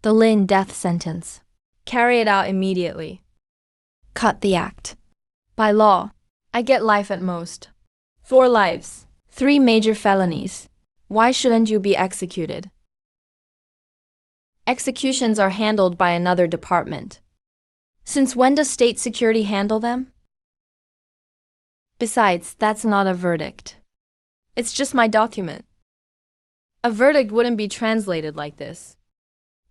The Lin death sentence. Carry it out immediately. Cut the act. By law, I get life at most. 4 lives. 3 major felonies. Why shouldn't you be executed? Executions are handled by another department. Since when does state security handle them? Besides, that's not a verdict. It's just my document. A verdict wouldn't be translated like this.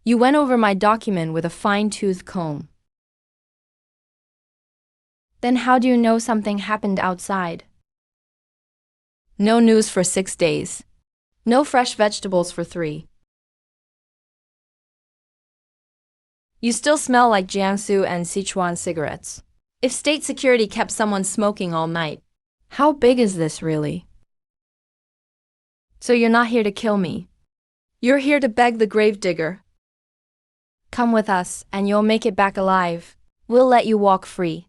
You went over my document with a fine-tooth comb. Then how do you know something happened outside? No news for 6 days. No fresh vegetables for 3. You still smell like Jiangsu and Sichuan cigarettes. If state security kept someone smoking all night, how big is this really? So you're not here to kill me. You're here to beg the gravedigger. Come with us, and you'll make it back alive. We'll let you walk free.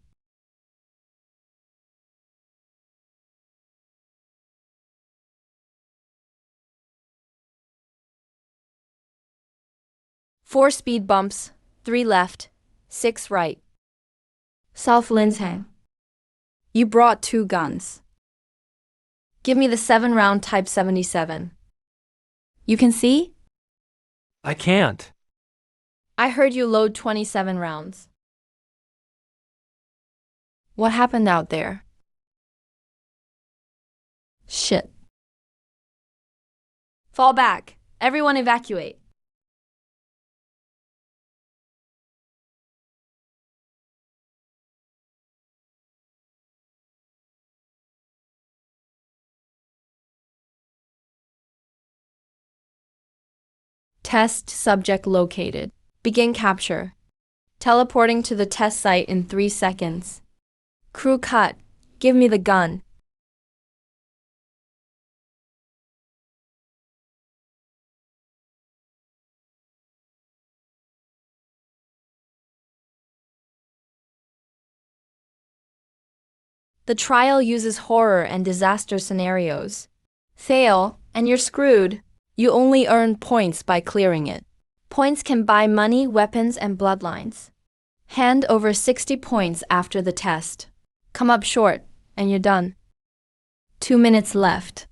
Four speed bumps, 3 left, 6 right. South Linshang. You brought 2 guns. Give me the 7-round Type 77. You can see? I can't. I heard you load 27 rounds. What happened out there? Shit. Fall back. Everyone evacuate. Test subject located. Begin capture. Teleporting to the test site in 3 seconds. Crew cut. Give me the gun. The trial uses horror and disaster scenarios. Fail, and you're screwed. You only earn points by clearing it. Points can buy money, weapons, and bloodlines. Hand over 60 points after the test. Come up short, and you're done. 2 minutes left.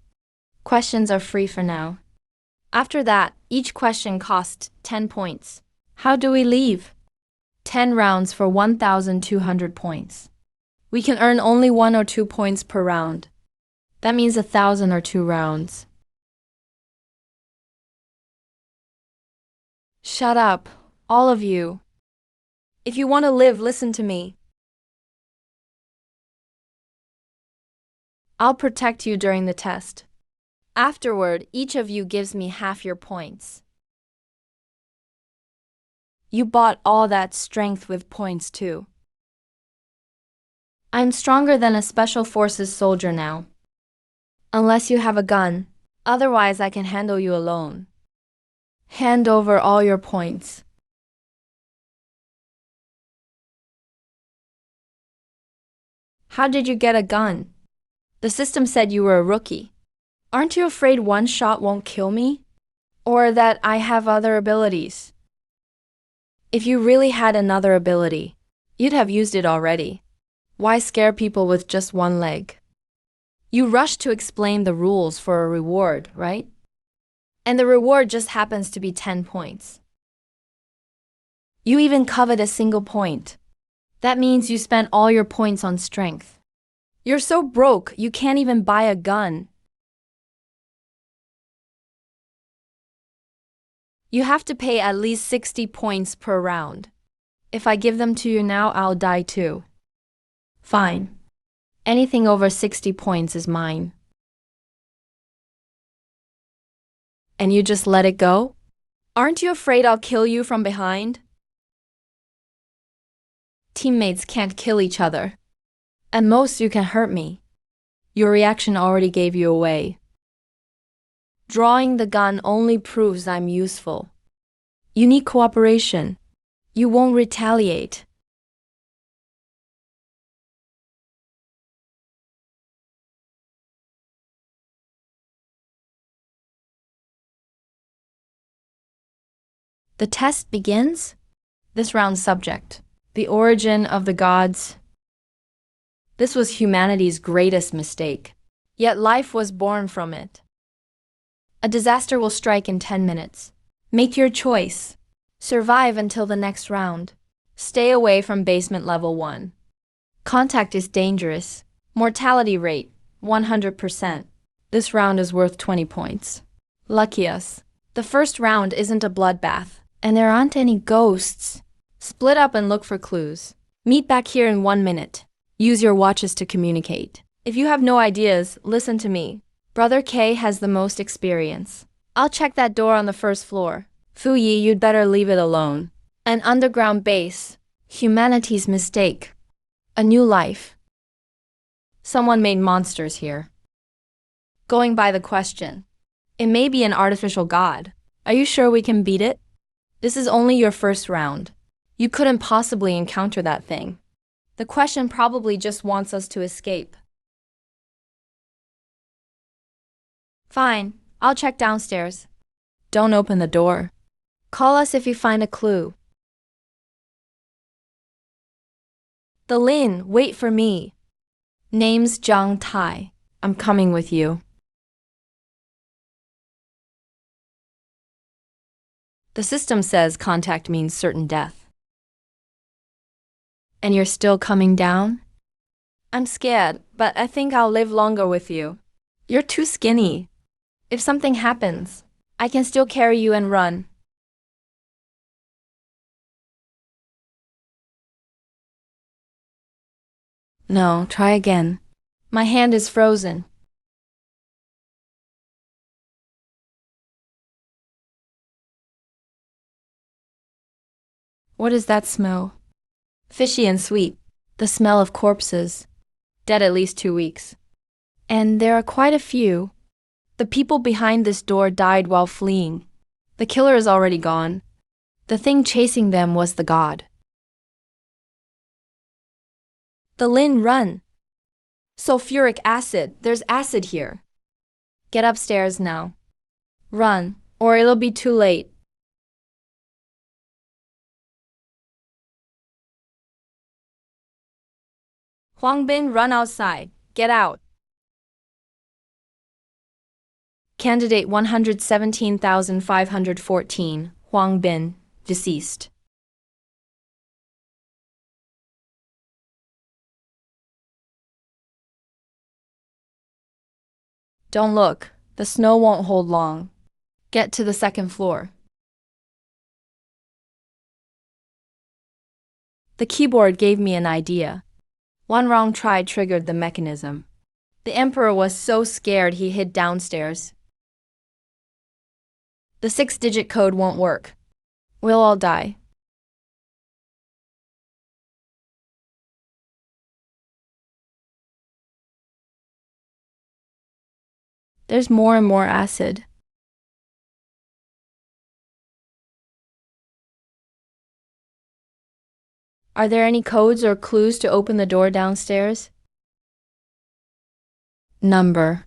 Questions are free for now. After that, each question costs 10 points. How do we leave? 10 rounds for 1,200 points. We can earn only 1 or 2 points per round. That means 1,000 or 2 rounds. Shut up, all of you. If you want to live, listen to me. I'll protect you during the test. Afterward, each of you gives me half your points. You bought all that strength with points too. I'm stronger than a special forces soldier now. Unless you have a gun, otherwise I can handle you alone. Hand over all your points. How did you get a gun? The system said you were a rookie. Aren't you afraid one shot won't kill me? Or that I have other abilities? If you really had another ability, you'd have used it already. Why scare people with just one leg? You rush to explain the rules for a reward, right? And the reward just happens to be 10 points. You even covet a single point. That means you spent all your points on strength. You're so broke, you can't even buy a gun. You have to pay at least 60 points per round. If I give them to you now, I'll die too. Fine. Anything over 60 points is mine. And you just let it go? Aren't you afraid I'll kill you from behind? Teammates can't kill each other. At most, you can hurt me. Your reaction already gave you away. Drawing the gun only proves I'm useful. You need cooperation. You won't retaliate. The test begins. This round's subject: the origin of the gods. This was humanity's greatest mistake. Yet life was born from it. A disaster will strike in 10 minutes. Make your choice. Survive until the next round. Stay away from basement level 1. Contact is dangerous. Mortality rate, 100%. This round is worth 20 points. Lucky us. The first round isn't a bloodbath, and there aren't any ghosts. Split up and look for clues. Meet back here in 1 minute. Use your watches to communicate. If you have no ideas, listen to me. Brother K has the most experience. I'll check that door on the first floor. Fu Yi, you'd better leave it alone. An underground base. Humanity's mistake. A new life. Someone made monsters here. Going by the question. It may be an artificial god. Are you sure we can beat it? This is only your first round. You couldn't possibly encounter that thing. The question probably just wants us to escape. Fine, I'll check downstairs. Don't open the door. Call us if you find a clue. The Lin, wait for me. Name's Zhang Tai. I'm coming with you. The system says contact means certain death. And you're still coming down? I'm scared, but I think I'll live longer with you. You're too skinny. If something happens, I can still carry you and run. No, try again. My hand is frozen. What is that smell? Fishy and sweet. The smell of corpses. Dead at least 2 weeks. And there are quite a few. The people behind this door died while fleeing. The killer is already gone. The thing chasing them was the god. The Lin, run! Sulfuric acid. There's acid here. Get upstairs now. Run, or it'll be too late. Huang Bin, run outside. Get out. Candidate 117,514, Huang Bin, deceased. Don't look. The snow won't hold long. Get to the second floor. The keyboard gave me an idea. One wrong try triggered the mechanism. The Emperor was so scared he hid downstairs. The 6-digit code won't work. We'll all die. There's more and more acid. Are there any codes or clues to open the door downstairs? Number.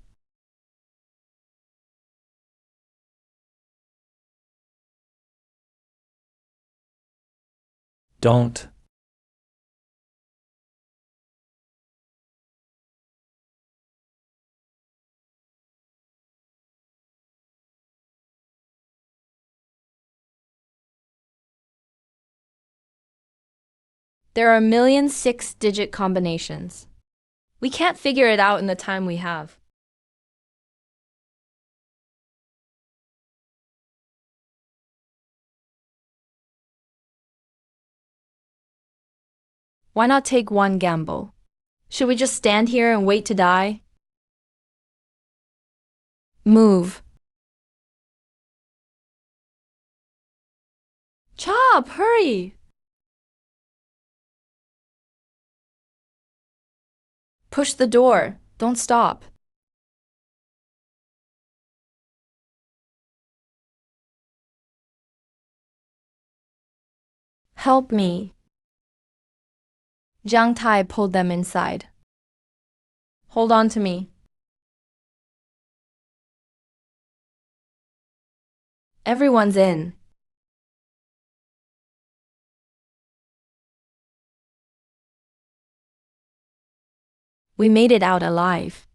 Don't. There are a million 6-digit combinations. We can't figure it out in the time we have. Why not take one gamble? Should we just stand here and wait to die? Move. Chop, hurry! Push the door. Don't stop. Help me. Zhang Tai pulled them inside. Hold on to me. Everyone's in. We made it out alive.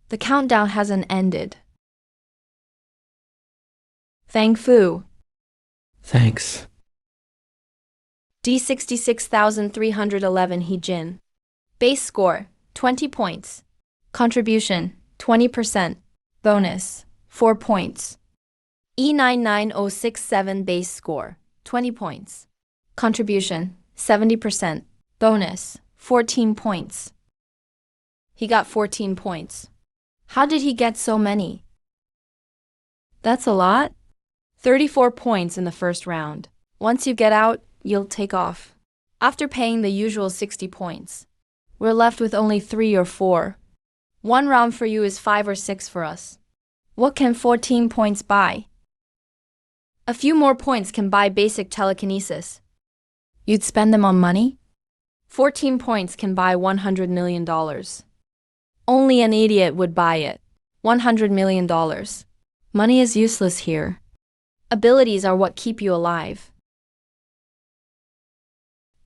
The countdown hasn't ended. Fang Fu. Thanks. D66,311 He Jin. Base score, 20 points. Contribution, 20%. Bonus, 4 points. E99067 base score, 20 points. Contribution, 70%. Bonus, 14 points. He got 14 points. How did he get so many? That's a lot. 34 points in the first round. Once you get out, you'll take off. After paying the usual 60 points, we're left with only 3 or 4. One round for you is 5 or 6 for us. What can 14 points buy? A few more points can buy basic telekinesis. You'd spend them on money? 14 points can buy $100 million. Only an idiot would buy it. $100 million. Money is useless here. Abilities are what keep you alive.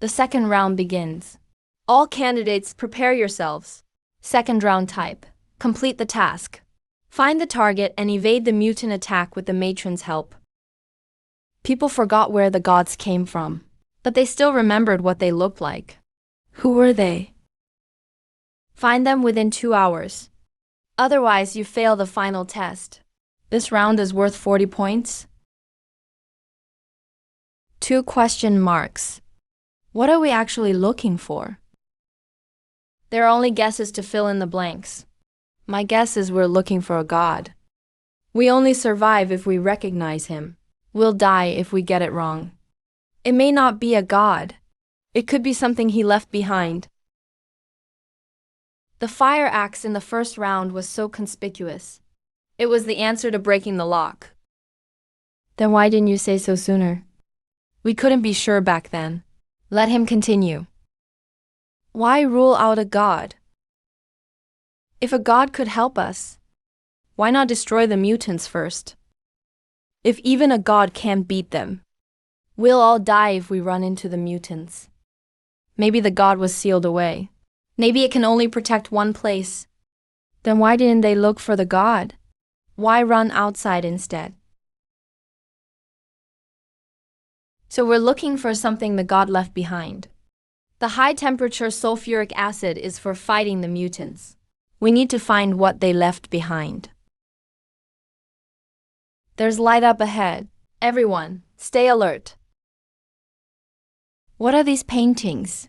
The second round begins. All candidates, prepare yourselves. Second round type. Complete the task. Find the target and evade the mutant attack with the matron's help. People forgot where the gods came from, but they still remembered what they looked like. Who were they? Find them within 2 hours. Otherwise, you fail the final test. This round is worth 40 points. 2 question marks. What are we actually looking for? There are only guesses to fill in the blanks. My guess is we're looking for a god. We only survive if we recognize him. We'll die if we get it wrong. It may not be a god. It could be something he left behind. The fire axe in the first round was so conspicuous. It was the answer to breaking the lock. Then why didn't you say so sooner? We couldn't be sure back then. Let him continue. Why rule out a god? If a god could help us, why not destroy the mutants first? If even a god can't beat them, we'll all die if we run into the mutants. Maybe the god was sealed away. Maybe it can only protect one place. Then why didn't they look for the god? Why run outside instead? So we're looking for something the god left behind. The high-temperature sulfuric acid is for fighting the mutants. We need to find what they left behind. There's light up ahead. Everyone, stay alert. What are these paintings?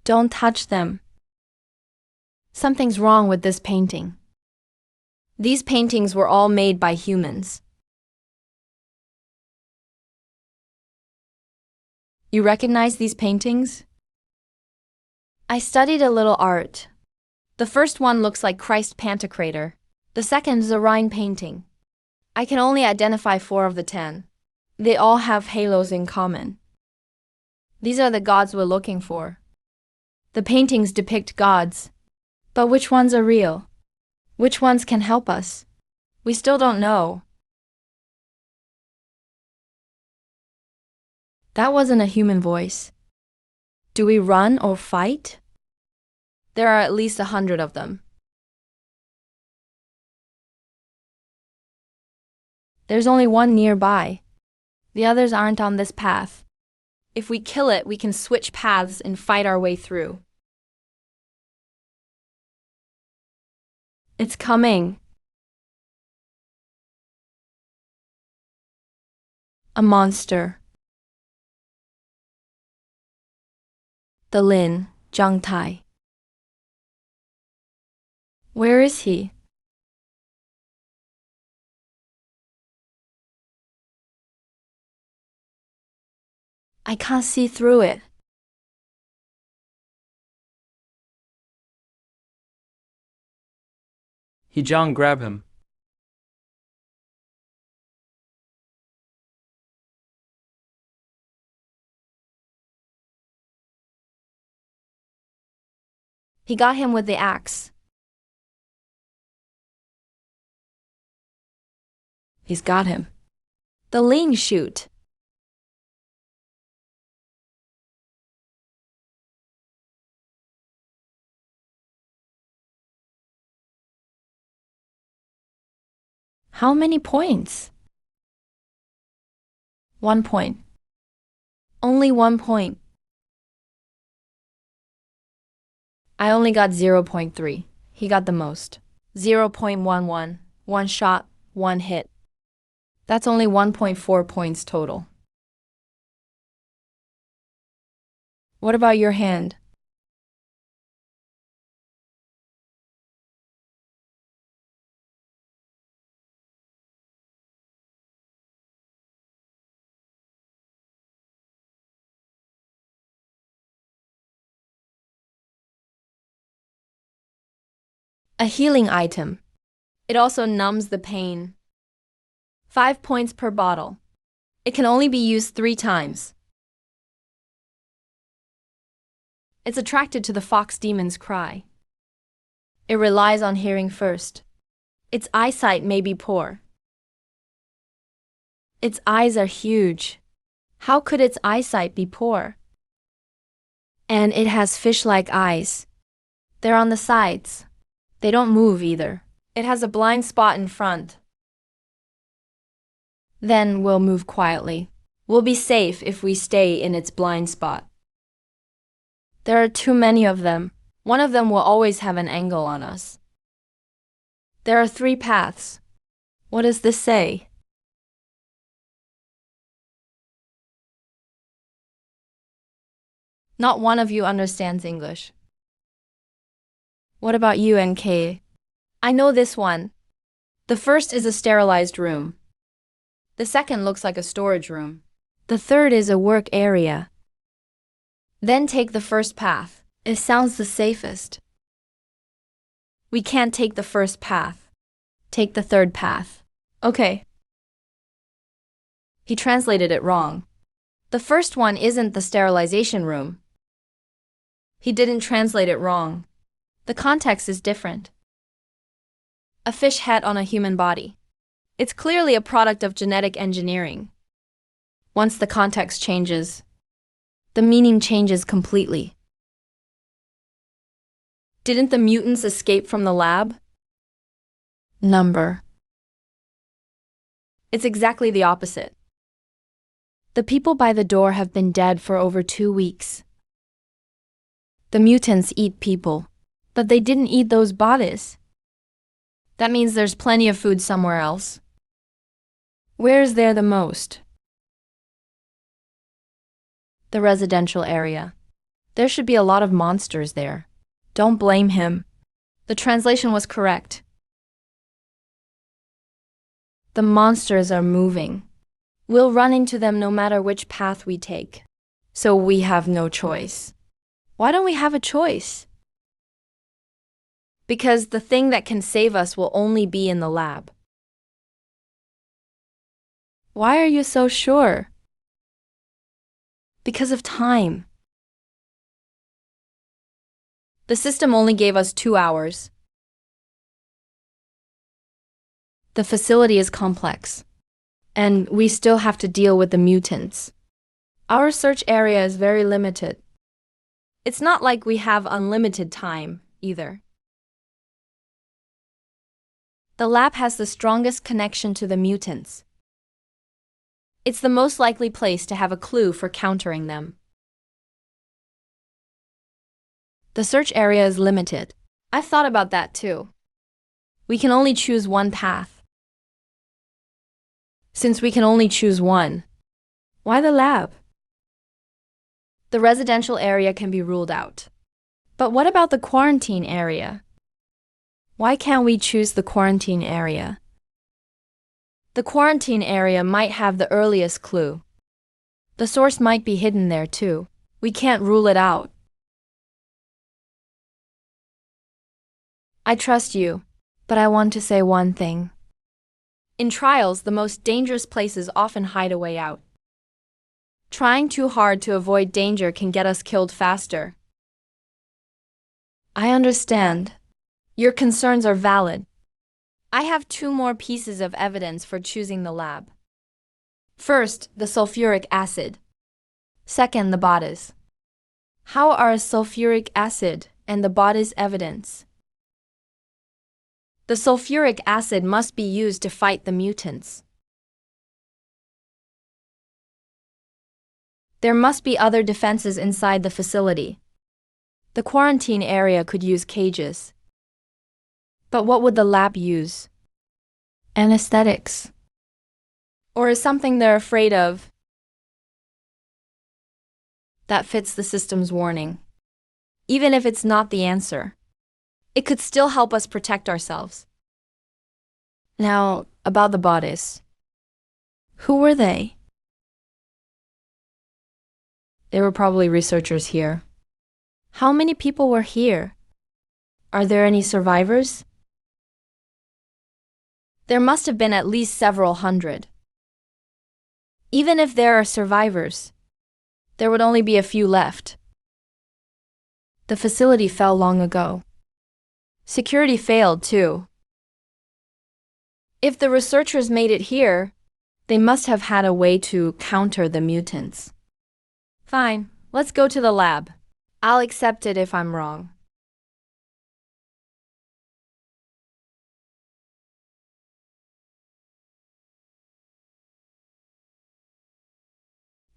Don't touch them. Something's wrong with this painting. These paintings were all made by humans. You recognize these paintings? I studied a little art. The first one looks like Christ Pantocrator. The second is a Rhine painting. I can only identify 4 of the 10. They all have halos in common. These are the gods we're looking for. The paintings depict gods. But which ones are real? Which ones can help us? We still don't know. That wasn't a human voice. Do we run or fight? There are at least 100 of them. There's only one nearby. The others aren't on this path. If we kill it, we can switch paths and fight our way through. It's coming. A monster. The Lin, Zhang Tai. Where is he? I can't see through it. Hejiang, grab him. He got him with the axe. He's got him. The Ling chute. How many points? 1 point. Only 1 point. I only got 0.3. He got the most. 0.11. 1 shot, 1 hit. That's only 1.4 points total. What about your hand? A healing item. It also numbs the pain. 5 points per bottle. It can only be used 3 times. It's attracted to the fox demon's cry. It relies on hearing first. Its eyesight may be poor. Its eyes are huge. How could its eyesight be poor? And it has fish-like eyes. They're on the sides. They don't move either. It has a blind spot in front. Then we'll move quietly. We'll be safe if we stay in its blind spot. There are too many of them. One of them will always have an angle on us. There are 3 paths. What does this say? Not one of you understands English. What about you, NK? I know this one. The first is a sterilized room. The second looks like a storage room. The third is a work area. Then take the first path. It sounds the safest. We can't take the first path. Take the third path. Okay. He translated it wrong. The first one isn't the sterilization room. He didn't translate it wrong. The context is different. A fish head on a human body. It's clearly a product of genetic engineering. Once the context changes, the meaning changes completely. Didn't the mutants escape from the lab? Number. It's exactly the opposite. The people by the door have been dead for over 2 weeks. The mutants eat people, but they didn't eat those bodies. That means there's plenty of food somewhere else. Where is there the most? The residential area. There should be a lot of monsters there. Don't blame him. The translation was correct. The monsters are moving. We'll run into them no matter which path we take. So we have no choice. Why don't we have a choice? Because the thing that can save us will only be in the lab. Why are you so sure? Because of time. The system only gave us 2 hours. The facility is complex, and we still have to deal with the mutants. Our search area is very limited. It's not like we have unlimited time, either. The lab has the strongest connection to the mutants. It's the most likely place to have a clue for countering them. The search area is limited. I've thought about that too. We can only choose one path. Since we can only choose one, why the lab? The residential area can be ruled out. But what about the quarantine area? Why can't we choose the quarantine area? The quarantine area might have the earliest clue. The source might be hidden there too. We can't rule it out. I trust you, but I want to say one thing. In trials, the most dangerous places often hide a way out. Trying too hard to avoid danger can get us killed faster. I understand. Your concerns are valid. I have 2 more pieces of evidence for choosing the lab. First, the sulfuric acid. Second, the bodies. How are sulfuric acid and the bodies evidence? The sulfuric acid must be used to fight the mutants. There must be other defenses inside the facility. The quarantine area could use cages. But what would the lab use? Anesthetics. Or is something they're afraid of? That fits the system's warning. Even if it's not the answer, it could still help us protect ourselves. Now, about the bodies. Who were they? They were probably researchers here. How many people were here? Are there any survivors? There must have been at least several hundred. Even if there are survivors, there would only be a few left. The facility fell long ago. Security failed, too. If the researchers made it here, they must have had a way to counter the mutants. Fine, let's go to the lab. I'll accept it if I'm wrong.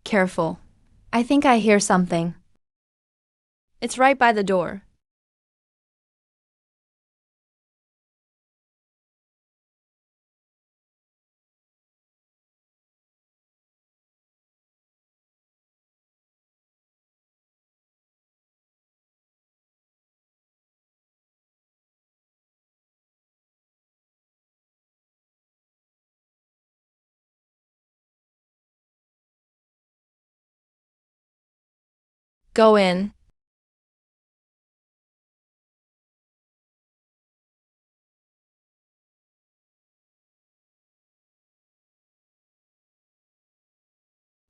Careful. I think I hear something. It's right by the door. Go in.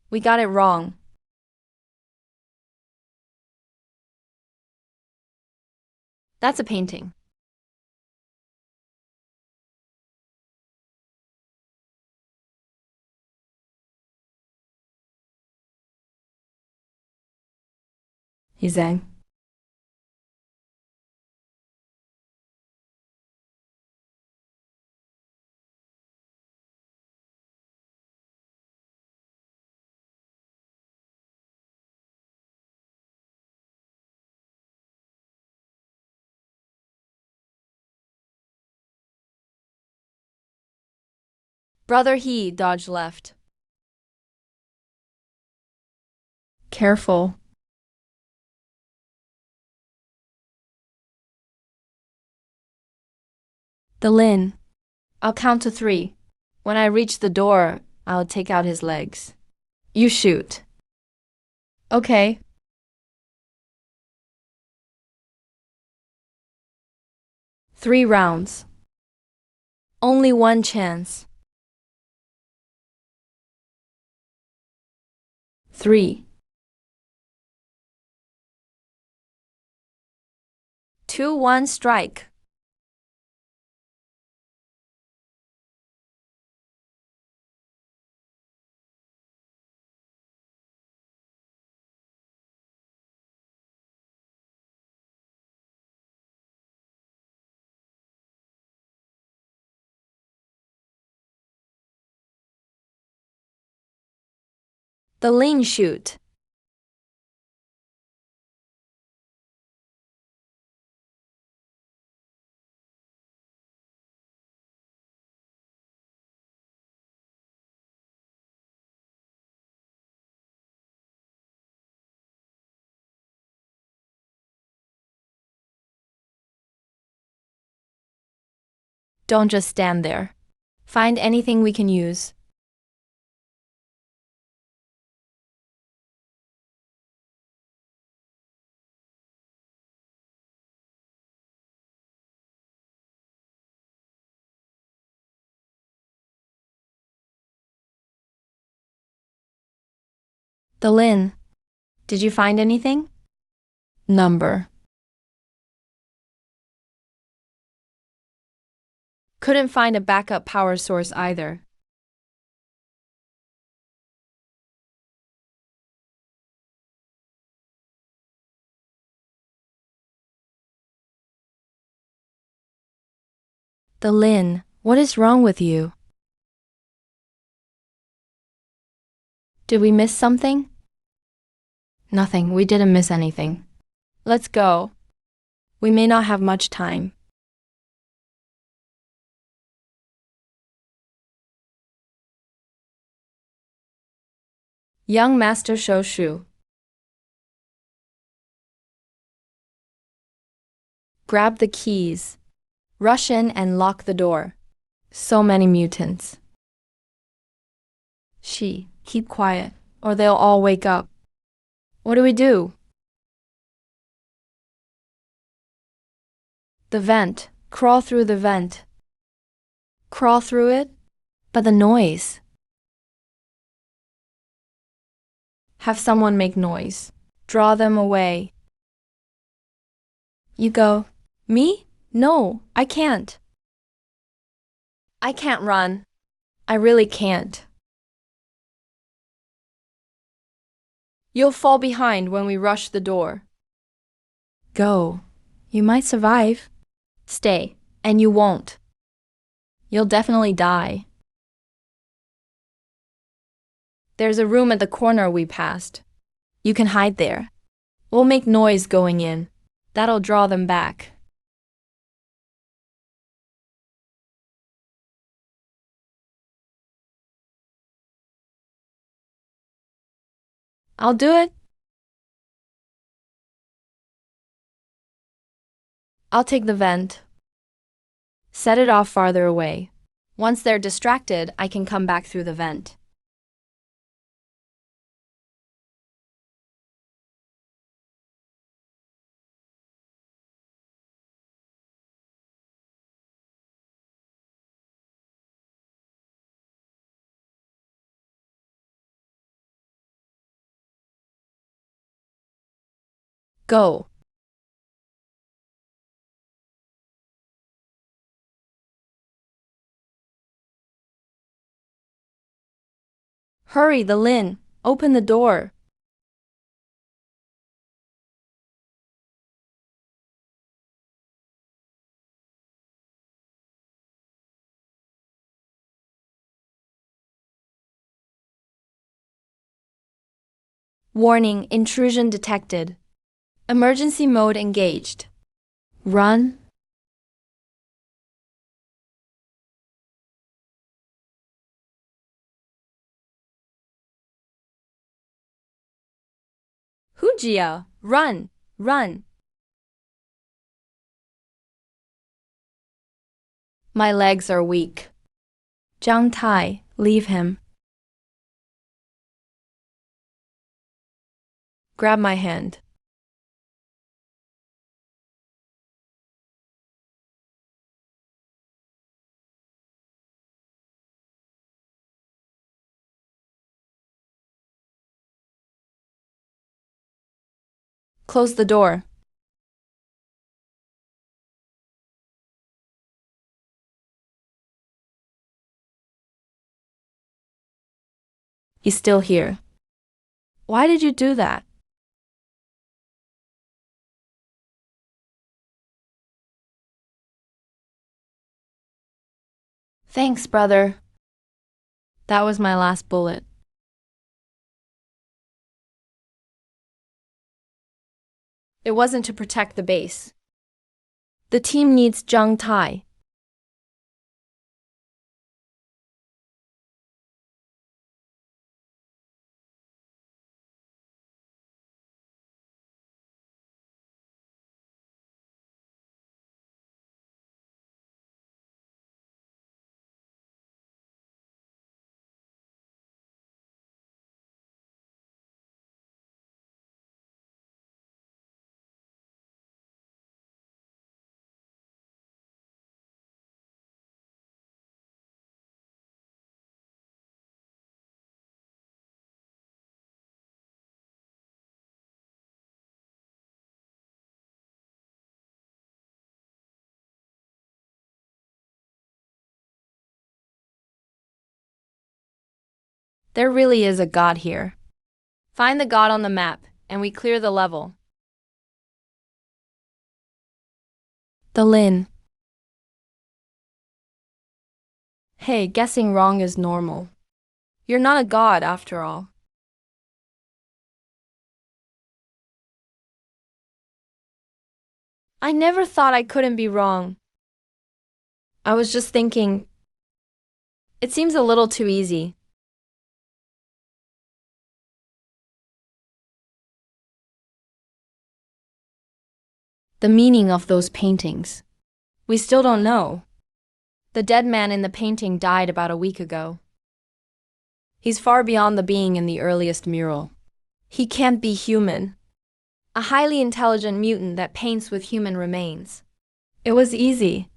We got it wrong. That's a painting. He sang. Brother He dodged left. Careful. The Lin. I'll count to 3. When I reach the door, I'll take out his legs. You shoot. Okay. Three rounds. Only one chance. 3. 2-1 strike. The Lin shoot. Don't just stand there. Find anything we can use. The Lin. Did you find anything? Number. Couldn't find a backup power source either. The Lin, what is wrong with you? Did we miss something? Nothing, we didn't miss anything. Let's go. We may not have much time. Young Master Shoshu. Grab the keys. Rush in and lock the door. So many mutants. Keep quiet, or they'll all wake up. What do we do? The vent. Crawl through the vent. Crawl through it? But the noise. Have someone make noise. Draw them away. You go. Me? No, I can't. I can't run. I really can't. You'll fall behind when we rush the door. Go. You might survive. Stay, and you won't. You'll definitely die. There's a room at the corner we passed. You can hide there. We'll make noise going in. That'll draw them back. I'll do it. I'll take the vent. Set it off farther away. Once they're distracted, I can come back through the vent. Go. Hurry, the Lin. Open the door. Warning, intrusion detected. Emergency mode engaged. Run. Hujia, run, run. My legs are weak. Zhang Tai, leave him. Grab my hand. Close the door. He's still here. Why did you do that? Thanks, brother. That was my last bullet. It wasn't to protect the base. The team needs Zhang Tai. There really is a god here. Find the god on the map, and we clear the level. The Lin. Hey, guessing wrong is normal. You're not a god after all. I never thought I couldn't be wrong. I was just thinking, it seems a little too easy. The meaning of those paintings. We still don't know. The dead man in the painting died about a week ago. He's far beyond the being in the earliest mural. He can't be human. A highly intelligent mutant that paints with human remains. It was easy.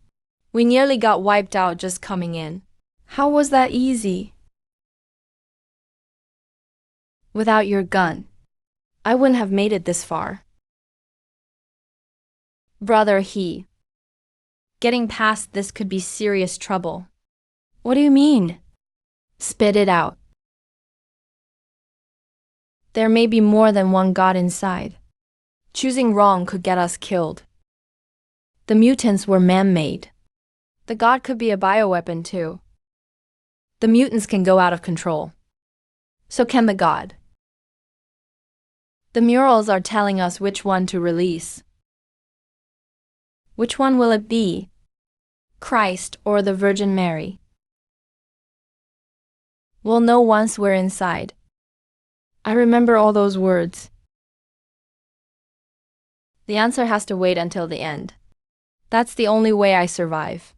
We nearly got wiped out just coming in. How was that easy? Without your gun, I wouldn't have made it this far. Brother He. Getting past this could be serious trouble. What do you mean? Spit it out. There may be more than one god inside. Choosing wrong could get us killed. The mutants were man-made. The god could be a bioweapon too. The mutants can go out of control. So can the god. The murals are telling us which one to release. Which one will it be? Christ or the Virgin Mary? We'll know once we're inside. I remember all those words. The answer has to wait until the end. That's the only way I survive.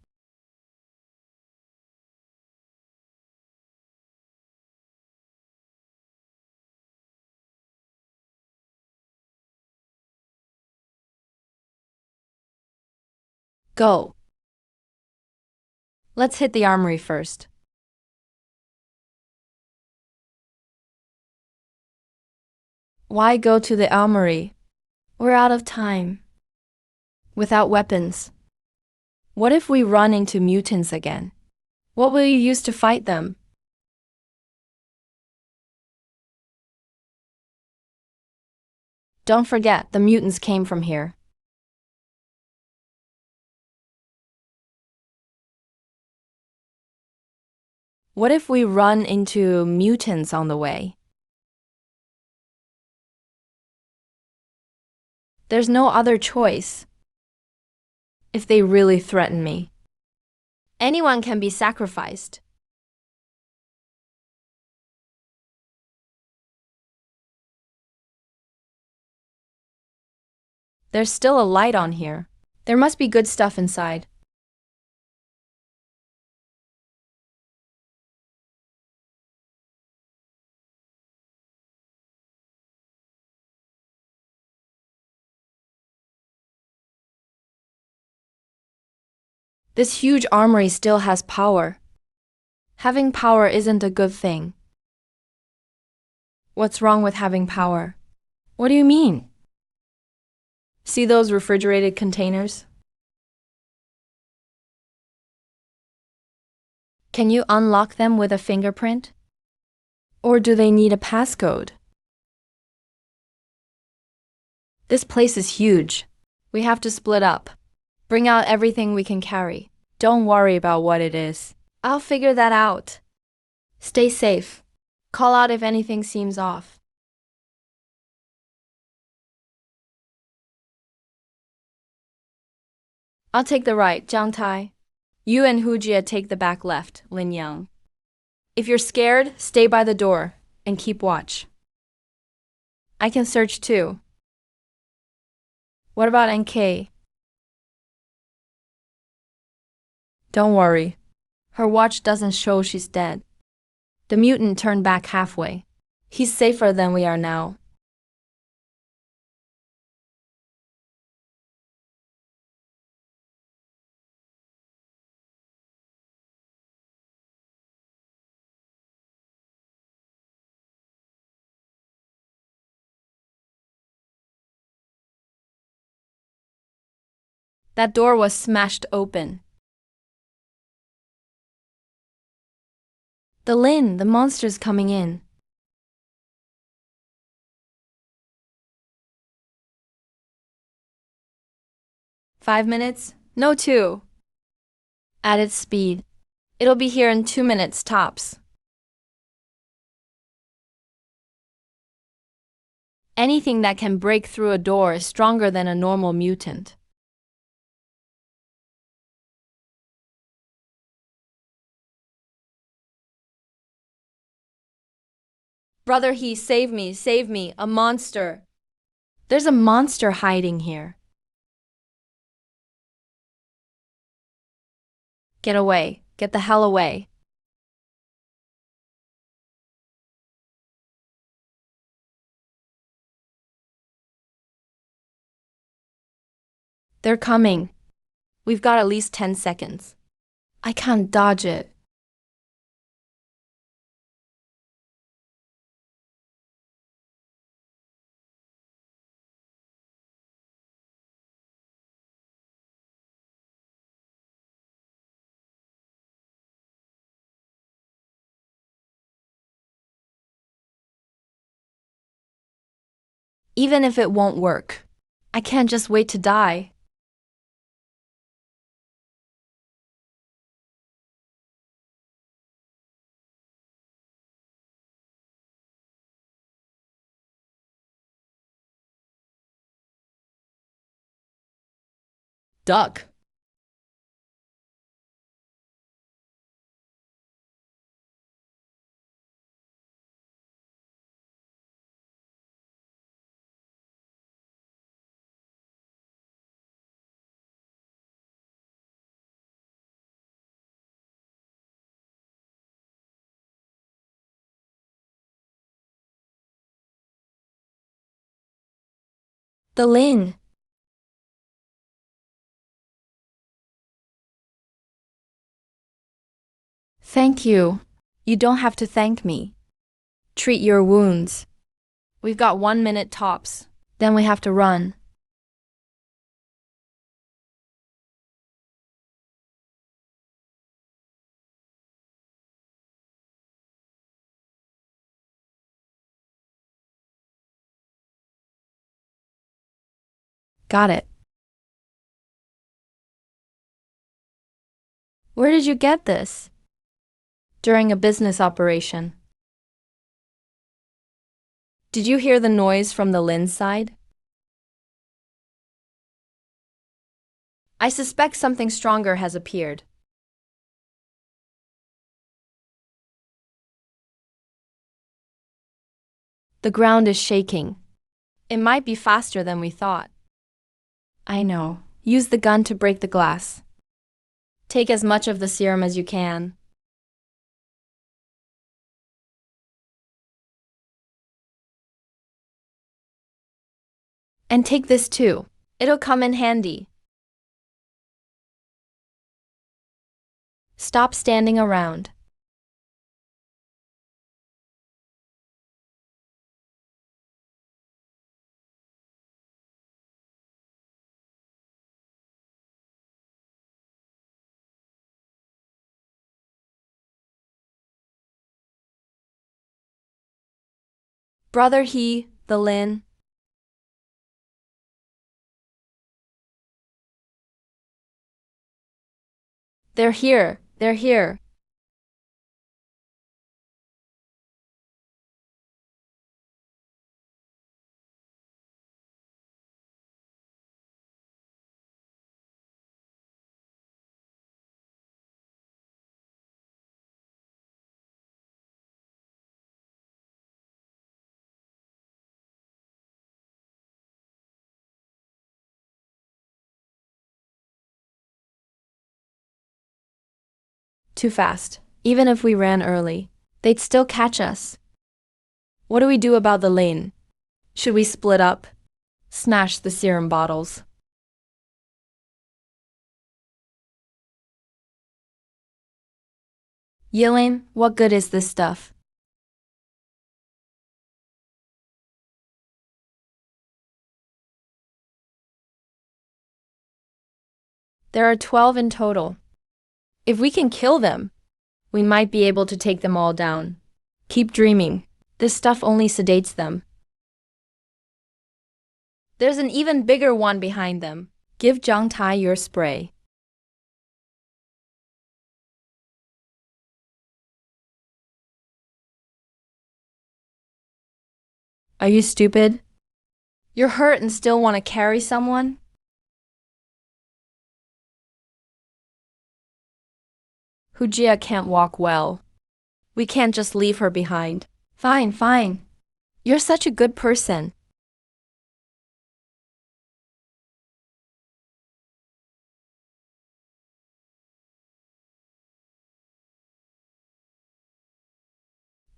Go. Let's hit the armory first. Why go to the armory? We're out of time. Without weapons. What if we run into mutants again? What will you use to fight them? Don't forget, the mutants came from here. What if we run into mutants on the way? There's no other choice. If they really threaten me. Anyone can be sacrificed. There's still a light on here. There must be good stuff inside. This huge armory still has power. Having power isn't a good thing. What's wrong with having power? What do you mean? See those refrigerated containers? Can you unlock them with a fingerprint? Or do they need a passcode? This place is huge. We have to split up. Bring out everything we can carry. Don't worry about what it is. I'll figure that out. Stay safe. Call out if anything seems off. I'll take the right, Jiang Tai. You and Hu Jie take the back left, Lin Yang. If you're scared, stay by the door and keep watch. I can search too. What about NK? Don't worry. Her watch doesn't show she's dead. The mutant turned back halfway. He's safer than we are now. That door was smashed open. The monster's coming in. "5 minutes? No, 2. At its speed. It'll be here in 2 minutes tops. Anything that can break through a door is stronger than a normal mutant. Brother He, save me, a monster. There's a monster hiding here. Get away, get the hell away. They're coming. We've got at least 10 seconds. I can't dodge it. Even if it won't work, I can't just wait to die. Duck. The Lin. Thank you. You don't have to thank me. Treat your wounds. We've got 1 minute tops. Then we have to run. Got it. Where did you get this? During a business operation. Did you hear the noise from the Lin side? I suspect something stronger has appeared. The ground is shaking. It might be faster than we thought. I know. Use the gun to break the glass. Take as much of the serum as you can. And take this too. It'll come in handy. Stop standing around. Brother He, the Lin. They're here. They're here. Too fast. Even if we ran early, they'd still catch us. What do we do about the Lin? Should we split up? Smash the serum bottles. Yilin, what good is this stuff? There are 12 in total. If we can kill them, we might be able to take them all down. Keep dreaming. This stuff only sedates them. There's an even bigger one behind them. Give Zhang Tai your spray. Are you stupid? You're hurt and still want to carry someone? Hujia can't walk well. We can't just leave her behind. Fine, fine. You're such a good person.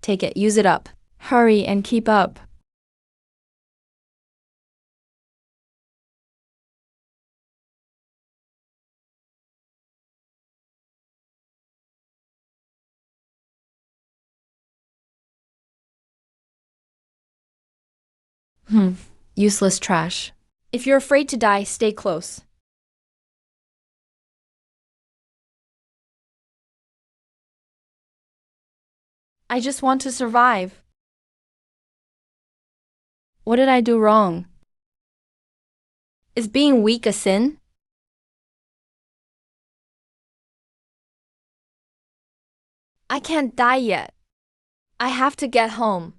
Take it, use it up. Hurry and keep up. Useless trash. If you're afraid to die, stay close. I just want to survive. What did I do wrong? Is being weak a sin? I can't die yet. I have to get home.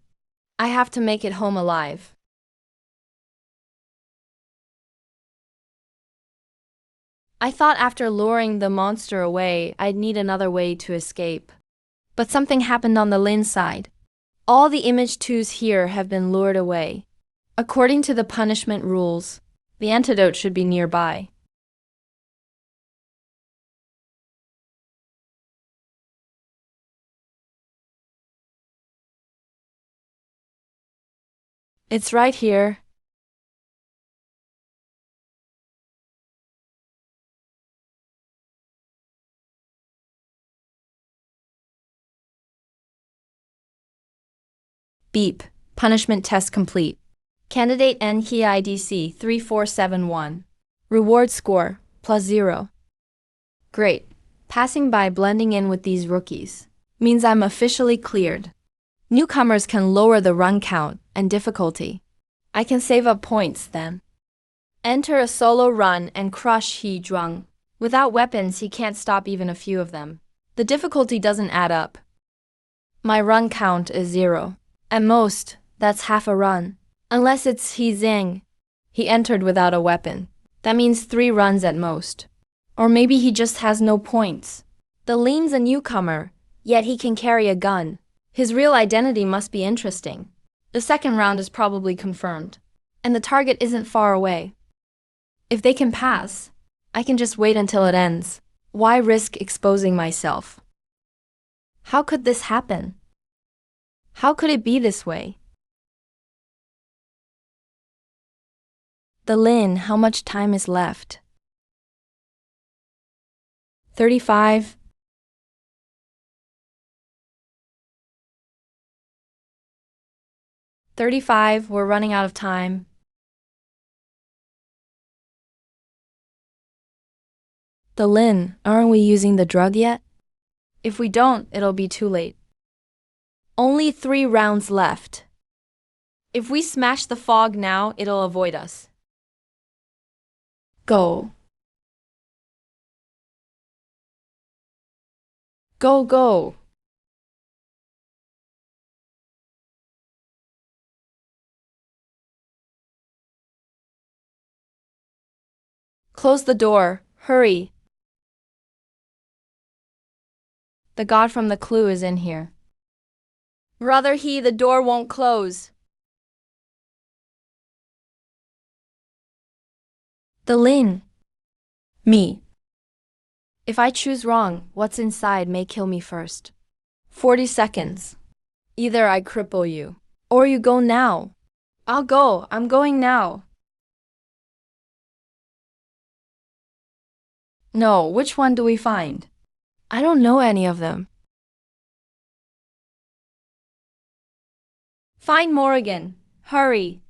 I have to make it home alive. I thought after luring the monster away, I'd need another way to escape. But something happened on the Lin side. All the image 2s here have been lured away. According to the punishment rules, the antidote should be nearby. It's right here. Beep. Punishment test complete. Candidate NKIDC 3471. Reward score, +0. Great. Passing by blending in with these rookies means I'm officially cleared. Newcomers can lower the run count and difficulty. I can save up points then. Enter a solo run and crush He Zhuang. Without weapons, he can't stop even a few of them. The difficulty doesn't add up. My run count is 0. At most, that's half a run. Unless it's He Zhang. He entered without a weapon. That means 3 runs at most. Or maybe he just has no points. The Lin's a newcomer, yet he can carry a gun. His real identity must be interesting. The second round is probably confirmed. And the target isn't far away. If they can pass, I can just wait until it ends. Why risk exposing myself? How could this happen? How could it be this way? The Lin, how much time is left? 35. 35, we're running out of time. The Lin, aren't we using the drug yet? If we don't, it'll be too late. Only 3 rounds left. If we smash the fog now, it'll avoid us. Go. Go, go. Close the door, hurry. The god from the clue is in here. Brother He, the door won't close. The Lin. Me. If I choose wrong, what's inside may kill me first. 40 seconds. Either I cripple you, or you go now. I'll go, I'm going now. No, which one do we find? I don't know any of them. Find Morrigan, hurry.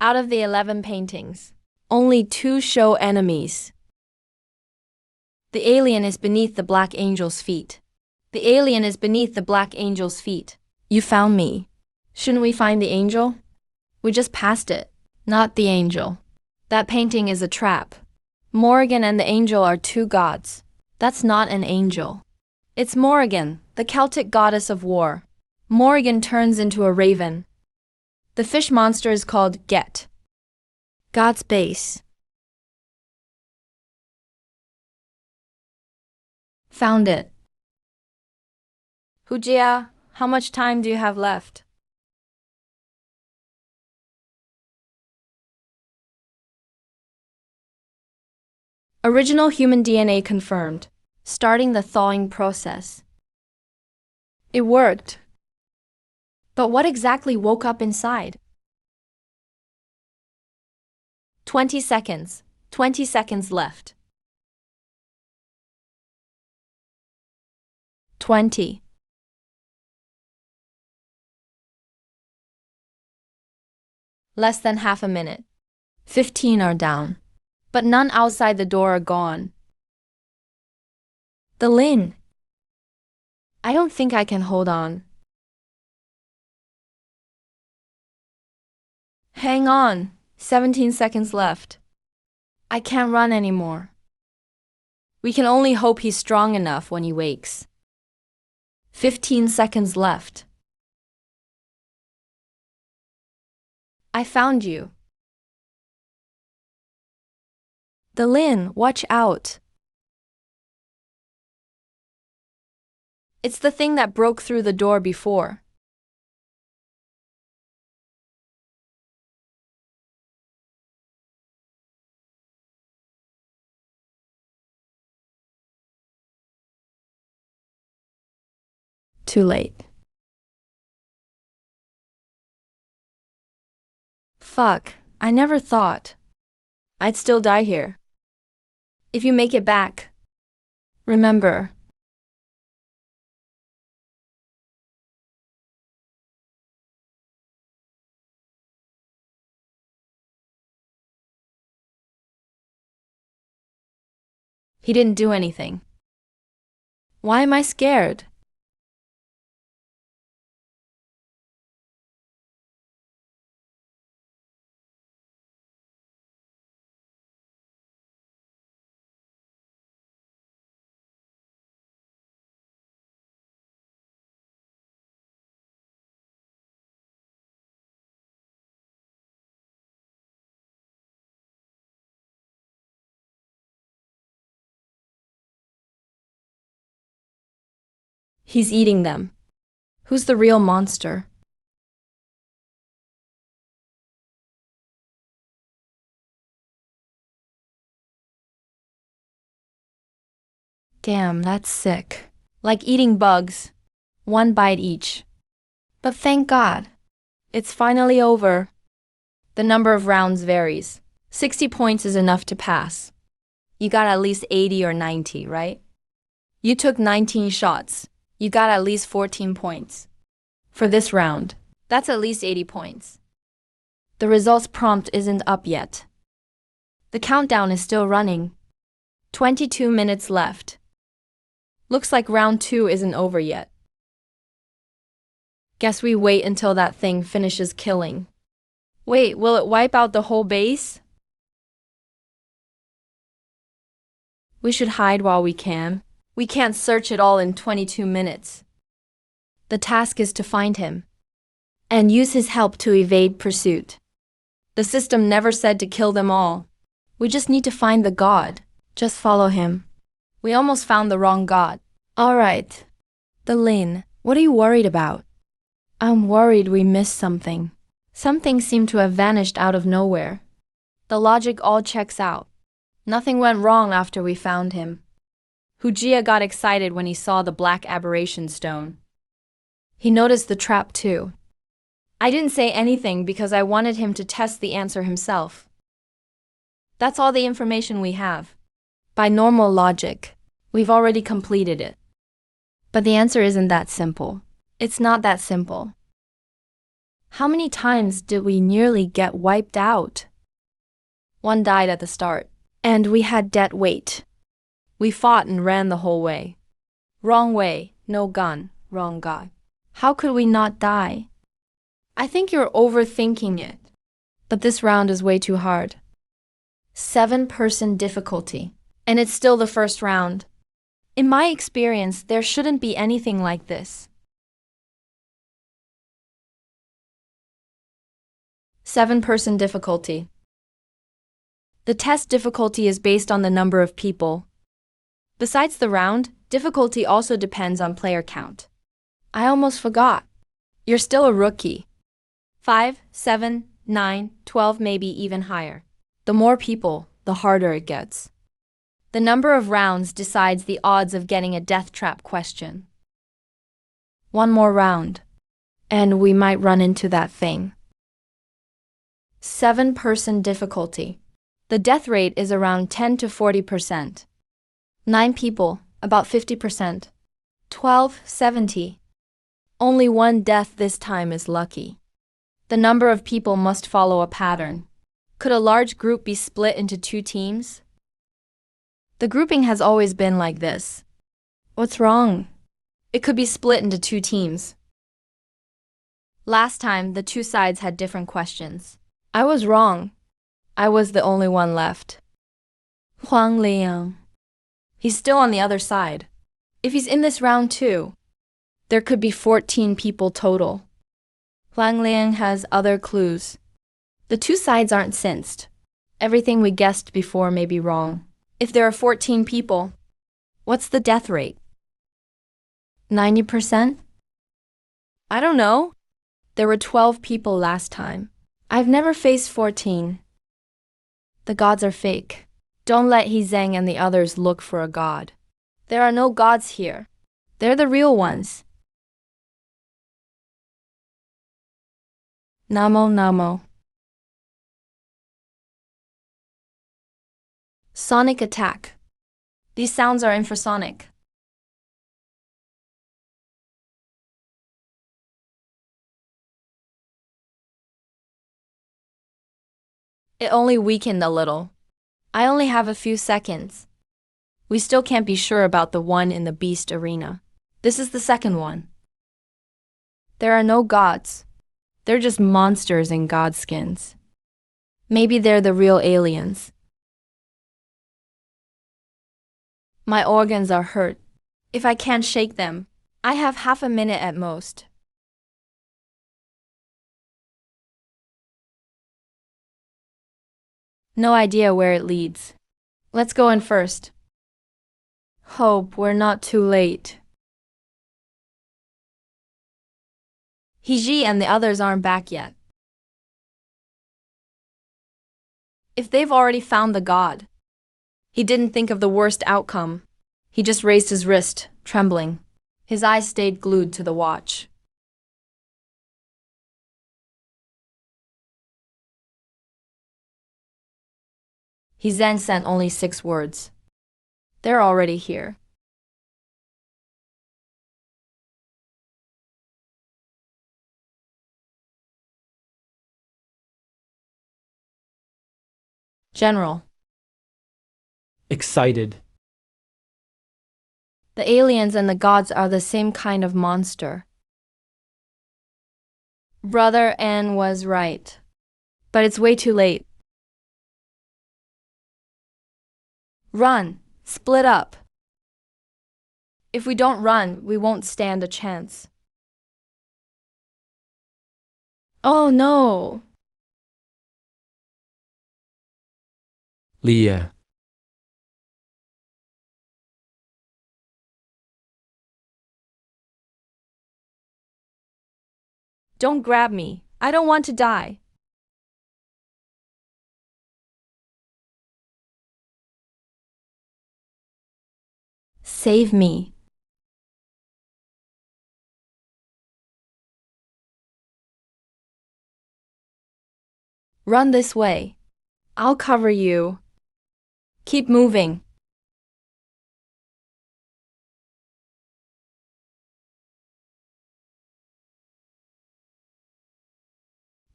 Out of the 11 paintings, only 2 show enemies. The alien is beneath the Black Angel's feet. The alien is beneath the Black Angel's feet. You found me. Shouldn't we find the angel? We just passed it, not the angel. That painting is a trap. Morrigan and the angel are 2 gods. That's not an angel. It's Morrigan, the Celtic goddess of war. Morrigan turns into a raven. The fish monster is called Get. God's base. Found it. Hujia, how much time do you have left? Original human DNA confirmed. Starting the thawing process. It worked. But what exactly woke up inside? 20 seconds. 20 seconds left. 20. Less than half a minute. 15 are down. But none outside the door are gone. The Lin. I don't think I can hold on. Hang on. 17 seconds left. I can't run anymore. We can only hope he's strong enough when he wakes. 15 seconds left. I found you. The Lin, watch out. It's the thing that broke through the door before. Too late. Fuck, I never thought I'd still die here. If you make it back, remember. He didn't do anything. Why am I scared? He's eating them. Who's the real monster? Damn, that's sick. Like eating bugs. One bite each. But thank God. It's finally over. The number of rounds varies. 60 points is enough to pass. You got at least 80 or 90, right? You took 19 shots. You got at least 14 points. For this round, that's at least 80 points. The results prompt isn't up yet. The countdown is still running. 22 minutes left. Looks like round 2 isn't over yet. Guess we wait until that thing finishes killing. Wait, will it wipe out the whole base? We should hide while we can. We can't search it all in 22 minutes. The task is to find him and use his help to evade pursuit. The system never said to kill them all. We just need to find the god. Just follow him. We almost found the wrong god. All right. The Lin, what are you worried about? I'm worried we missed something. Something seemed to have vanished out of nowhere. The logic all checks out. Nothing went wrong after we found him. Hujia got excited when he saw the black aberration stone. He noticed the trap too. I didn't say anything because I wanted him to test the answer himself. That's all the information we have. By normal logic, we've already completed it. But the answer isn't that simple. It's not that simple. How many times did we nearly get wiped out? One died at the start, and we had dead weight. We fought and ran the whole way. Wrong way, no gun, wrong god. How could we not die? I think you're overthinking it. But this round is way too hard. 7-person difficulty. And it's still the first round. In my experience, there shouldn't be anything like this. 7-person difficulty. The test difficulty is based on the number of people. Besides the round, difficulty also depends on player count. I almost forgot. You're still a rookie. 5, 7, 9, 12, maybe even higher. The more people, the harder it gets. The number of rounds decides the odds of getting a death trap question. One more round, and we might run into that thing. 7-person difficulty. The death rate is around 10 to 40%. 9 people, about 50%. 12, 70. Only one death this time is lucky. The number of people must follow a pattern. Could a large group be split into 2 teams? The grouping has always been like this. What's wrong? It could be split into 2 teams. Last time, the 2 sides had different questions. I was wrong. I was the only one left. Huang Liang. He's still on the other side. If he's in this round too, there could be 14 people total. Huang Liang has other clues. The 2 sides aren't cinched. Everything we guessed before may be wrong. If there are 14 people, what's the death rate? 90%? I don't know. There were 12 people last time. I've never faced 14. The gods are fake. Don't let He Zheng and the others look for a god. There are no gods here. They're the real ones. Namo Namo. Sonic attack. These sounds are infrasonic. It only weakened a little. I only have a few seconds. We still can't be sure about the one in the beast arena. This is the second one. There are no gods. They're just monsters in god skins. Maybe they're the real aliens. My organs are hurt. If I can't shake them, I have half a minute at most. No idea where it leads. Let's go in first. Hope we're not too late. He Ji and the others aren't back yet. If they've already found the god, he didn't think of the worst outcome. He just raised his wrist, trembling. His eyes stayed glued to the watch. He then sent only 6 words. They're already here. General. Excited. The aliens and the gods are the same kind of monster. Brother N was right. But it's way too late. Run. Split up. If we don't run, we won't stand a chance. Oh no! Leah. Don't grab me. I don't want to die. Save me. Run this way. I'll cover you. Keep moving.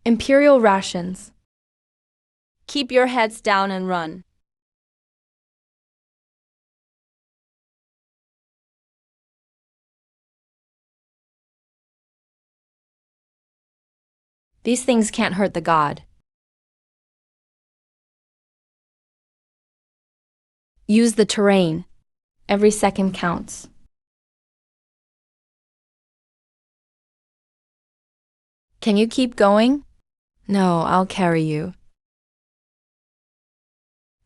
Imperial rations. Keep your heads down and run. These things can't hurt the god. Use the terrain. Every second counts. Can you keep going? No, I'll carry you.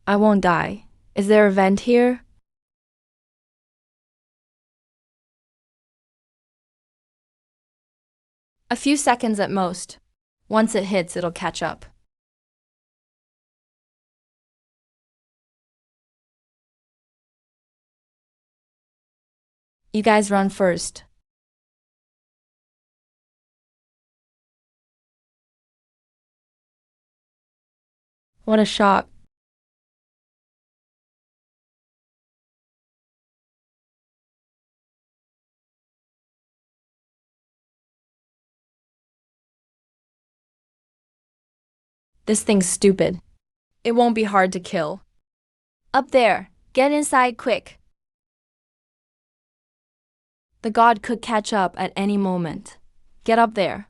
I won't die. Is there a vent here? A few seconds at most. Once it hits, it'll catch up. You guys run first. What a shock. This thing's stupid. It won't be hard to kill. Up there, get inside quick. The god could catch up at any moment. Get up there.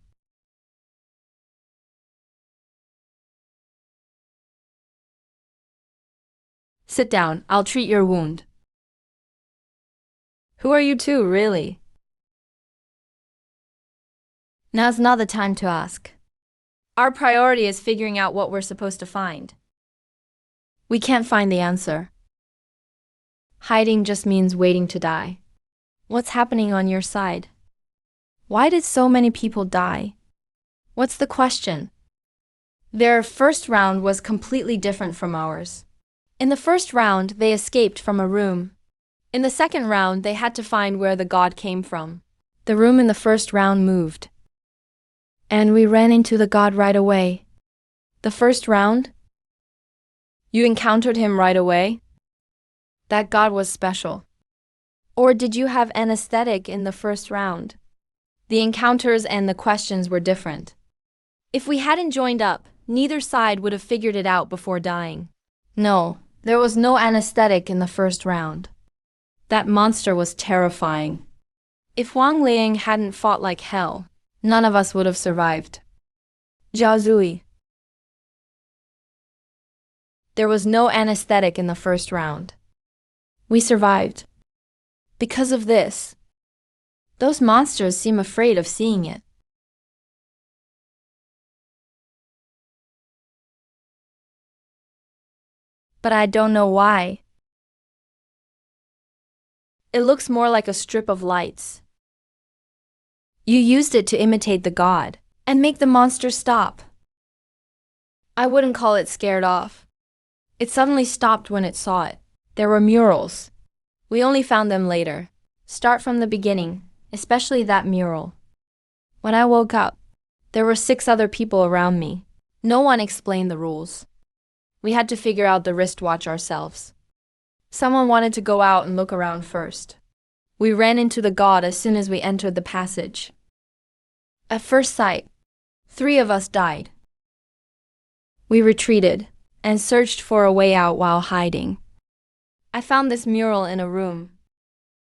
Sit down, I'll treat your wound. Who are you two, really? Now's not the time to ask. Our priority is figuring out what we're supposed to find. We can't find the answer. Hiding just means waiting to die. What's happening on your side? Why did so many people die? What's the question? Their first round was completely different from ours. In the first round, they escaped from a room. In the second round, they had to find where the god came from. The room in the first round moved. And we ran into the god right away. The first round? You encountered him right away? That god was special. Or did you have anesthetic in the first round? The encounters and the questions were different. If we hadn't joined up, neither side would have figured it out before dying. No, there was no anesthetic in the first round. That monster was terrifying. If Wang Liang hadn't fought like hell, none of us would have survived. Zhao Zui. There was no anesthetic in the first round. We survived. Because of this. Those monsters seem afraid of seeing it. But I don't know why. It looks more like a strip of lights. You used it to imitate the god and make the monster stop. I wouldn't call it scared off. It suddenly stopped when it saw it. There were murals. We only found them later. Start from the beginning, especially that mural. When I woke up, there were 6 other people around me. No one explained the rules. We had to figure out the wristwatch ourselves. Someone wanted to go out and look around first. We ran into the god as soon as we entered the passage. At first sight, 3 of us died. We retreated and searched for a way out while hiding. I found this mural in a room.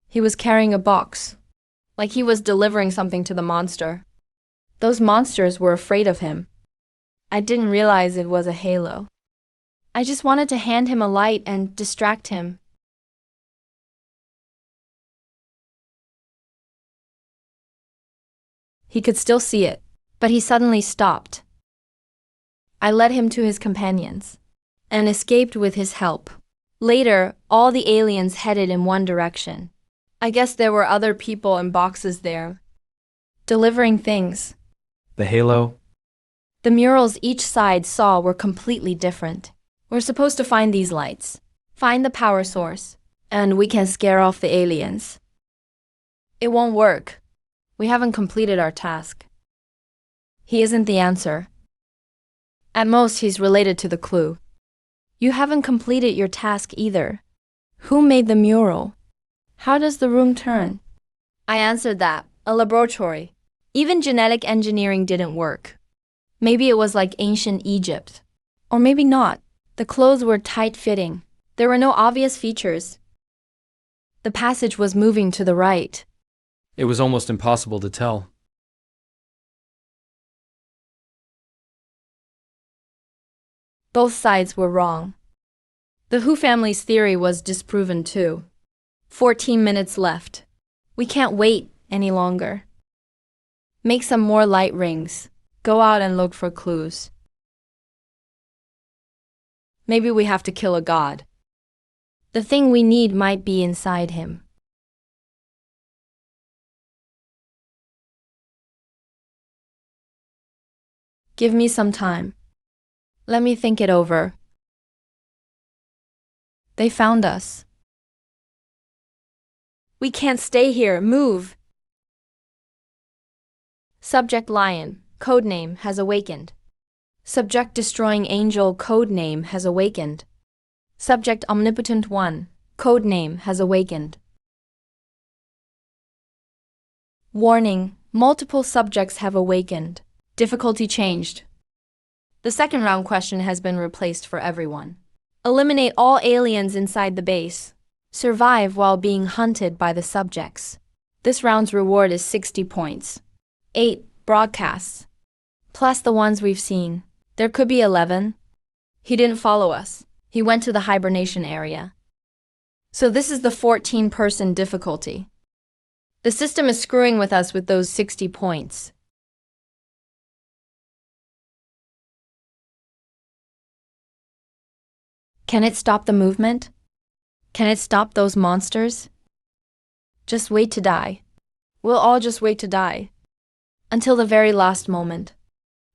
He was carrying a box, like he was delivering something to the monster. Those monsters were afraid of him. I didn't realize it was a halo. I just wanted to hand him a light and distract him. He could still see it, but he suddenly stopped. I led him to his companions and escaped with his help. Later, all the aliens headed in one direction. I guess there were other people and boxes there, delivering things. The halo? The murals each side saw were completely different. We're supposed to find these lights, find the power source, and we can scare off the aliens. It won't work. We haven't completed our task. He isn't the answer. At most, he's related to the clue. You haven't completed your task either. Who made the mural? How does the room turn? I answered that. A laboratory. Even genetic engineering didn't work. Maybe it was like ancient Egypt. Or maybe not. The clothes were tight-fitting. There were no obvious features. The passage was moving to the right. It was almost impossible to tell. Both sides were wrong. The Hu family's theory was disproven too. 14 minutes left. We can't wait any longer. Make some more light rings. Go out and look for clues. Maybe we have to kill a god. The thing we need might be inside him. Give me some time. Let me think it over. They found us. We can't stay here. Move. Subject Lion, codename, has awakened. Subject Destroying Angel, codename, has awakened. Subject Omnipotent One, codename, has awakened. Warning, multiple subjects have awakened. Difficulty changed. The second round question has been replaced for everyone. Eliminate all aliens inside the base. Survive while being hunted by the subjects. This round's reward is 60 points. 8 broadcasts. Plus the ones we've seen. There could be 11. He didn't follow us. He went to the hibernation area. So this is the 14-person difficulty. The system is screwing with us with those 60 points. Can it stop the movement? Can it stop those monsters? Just wait to die. We'll all just wait to die. Until the very last moment.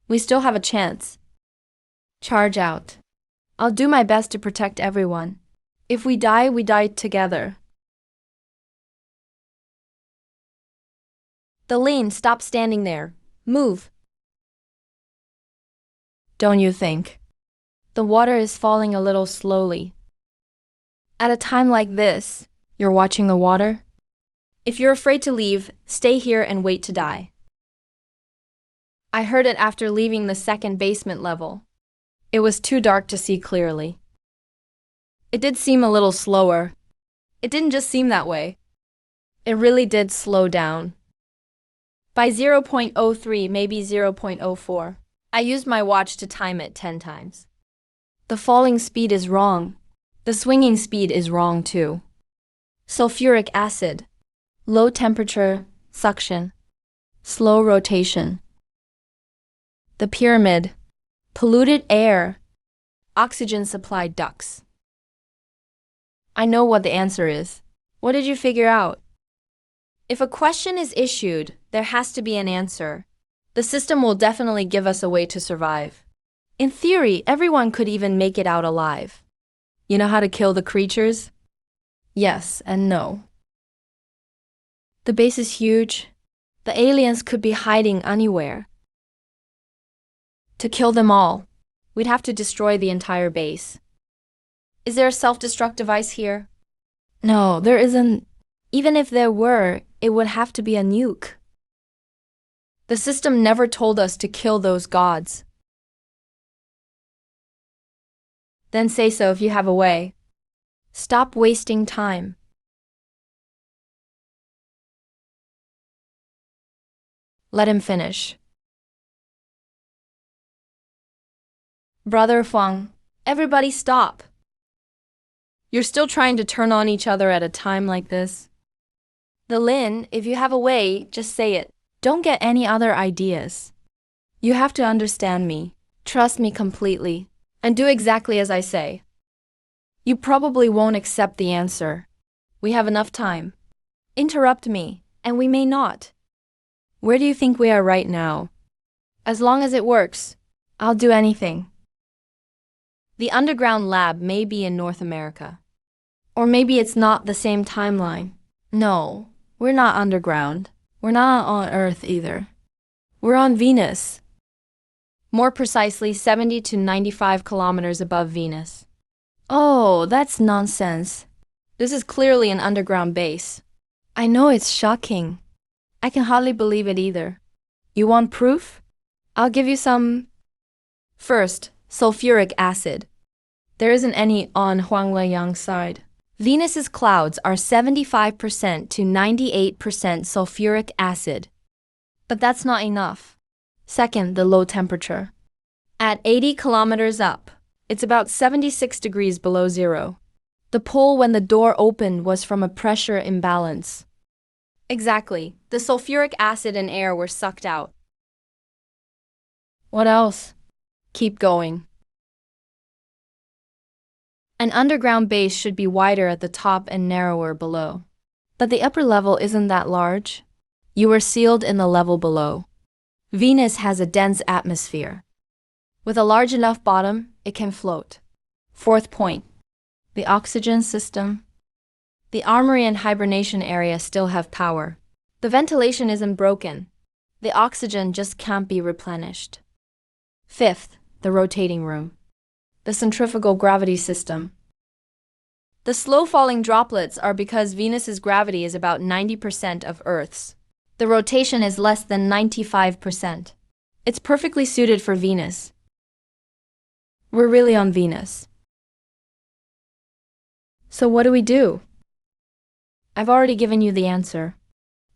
We still have a chance. Charge out. I'll do my best to protect everyone. If we die together. The Lin, stop standing there. Move. Don't you think? The water is falling a little slowly. At a time like this, you're watching the water? If you're afraid to leave, stay here and wait to die. I heard it after leaving the second basement level. It was too dark to see clearly. It did seem a little slower. It didn't just seem that way. It really did slow down. By 0.03, maybe 0.04. I used my watch to time it 10 times. The falling speed is wrong. The swinging speed is wrong too. Sulfuric acid. Low temperature, suction. Slow rotation. The pyramid. Polluted air. Oxygen supply ducts. I know what the answer is. What did you figure out? If a question is issued, there has to be an answer. The system will definitely give us a way to survive. In theory, everyone could even make it out alive. You know how to kill the creatures? Yes and no. The base is huge. The aliens could be hiding anywhere. To kill them all, we'd have to destroy the entire base. Is there a self-destruct device here? No, there isn't. Even if there were, it would have to be a nuke. The system never told us to kill those gods. Then say so if you have a way. Stop wasting time. Let him finish. Brother Huang, everybody stop. You're still trying to turn on each other at a time like this? The Lin, if you have a way, just say it. Don't get any other ideas. You have to understand me. Trust me completely. And do exactly as I say. You probably won't accept the answer. We have enough time. Interrupt me, and we may not. Where do you think we are right now? As long as it works, I'll do anything. The underground lab may be in North America. Or maybe it's not the same timeline. No, we're not underground. We're not on Earth either. We're on Venus. More precisely, 70 to 95 kilometers above Venus. Oh, that's nonsense. This is clearly an underground base. I know it's shocking. I can hardly believe it either. You want proof? I'll give you some. First, sulfuric acid. There isn't any on Huang Weiyang's side. Venus's clouds are 75% to 98% sulfuric acid. But that's not enough. Second, the low temperature. At 80 kilometers up, it's about 76 degrees below zero. The pull when the door opened was from a pressure imbalance. Exactly. The sulfuric acid and air were sucked out. What else? Keep going. An underground base should be wider at the top and narrower below. But the upper level isn't that large. You are sealed in the level below. Venus has a dense atmosphere. With a large enough bottom, it can float. Fourth point. The oxygen system. The armory and hibernation area still have power. The ventilation isn't broken. The oxygen just can't be replenished. Fifth, the rotating room. The centrifugal gravity system. The slow-falling droplets are because Venus's gravity is about 90% of Earth's. The rotation is less than 95%. It's perfectly suited for Venus. We're really on Venus. So what do we do? I've already given you the answer.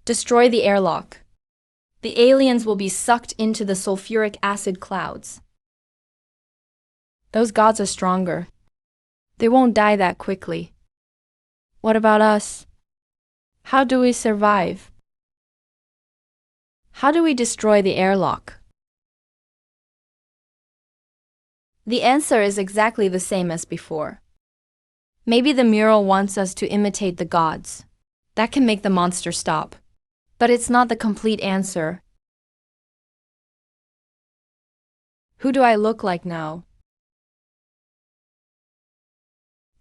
Destroy the airlock. The aliens will be sucked into the sulfuric acid clouds. Those gods are stronger. They won't die that quickly. What about us? How do we survive? How do we destroy the airlock? The answer is exactly the same as before. Maybe the mural wants us to imitate the gods. That can make the monster stop. But it's not the complete answer. Who do I look like now?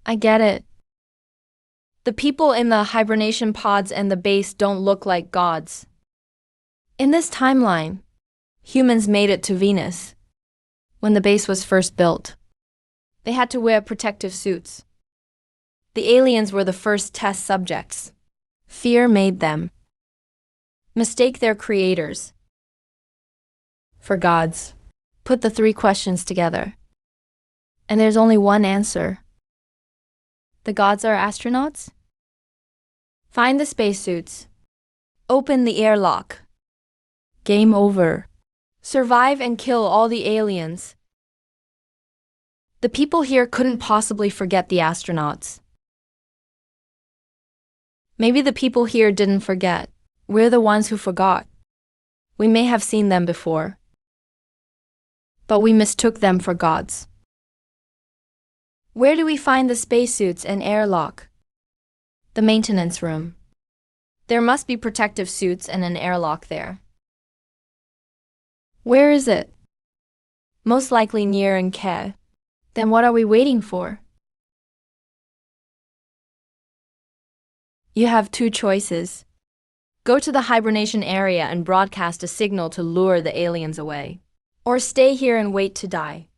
I get it. The people in the hibernation pods and the base don't look like gods. In this timeline, humans made it to Venus. When the base was first built, they had to wear protective suits. The aliens were the first test subjects. Fear made them mistake their creators for gods. Put the three questions together, and there's only one answer. The gods are astronauts? Find the spacesuits. Open the airlock. Game over. Survive and kill all the aliens. The people here couldn't possibly forget the astronauts. Maybe the people here didn't forget. We're the ones who forgot. We may have seen them before, but we mistook them for gods. Where do we find the spacesuits and airlock? The maintenance room. There must be protective suits and an airlock there. Where is it? Most likely near Nke. Then what are we waiting for? You have two choices. Go to the hibernation area and broadcast a signal to lure the aliens away. Or stay here and wait to die.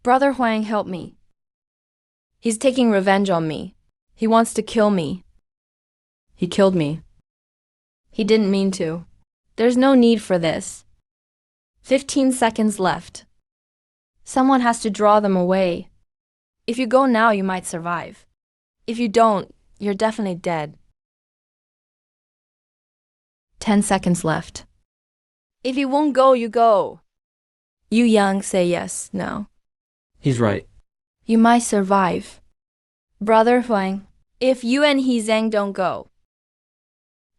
Brother Huang, help me. He's taking revenge on me. He wants to kill me. He killed me. He didn't mean to. There's no need for this. 15 seconds left. Someone has to draw them away. If you go now, you might survive. If you don't, you're definitely dead. 10 seconds left. If you won't go, you go. You Yang, say yes, no. He's right. You might survive. Brother Huang, if you and He Zhang don't go,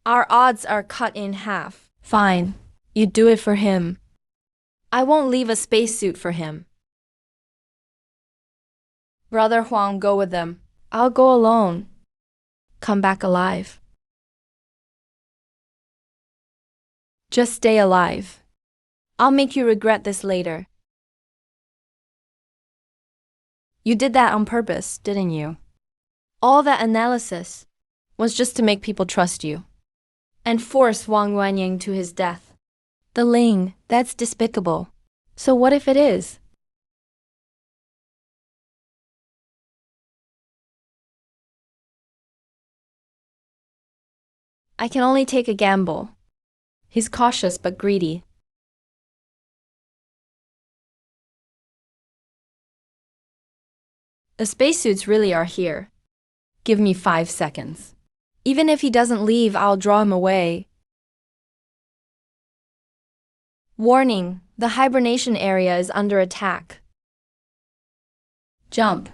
our odds are cut in half. Fine, you do it for him. I won't leave a spacesuit for him. Brother Huang, go with them. I'll go alone. Come back alive. Just stay alive. I'll make you regret this later. You did that on purpose, didn't you? All that analysis was just to make people trust you and force Wang Yuanying to his death. The Ling, that's despicable. So what if it is? I can only take a gamble. He's cautious but greedy. The spacesuits really are here. Give me 5 seconds. Even if he doesn't leave, I'll draw him away. Warning, the hibernation area is under attack. Jump.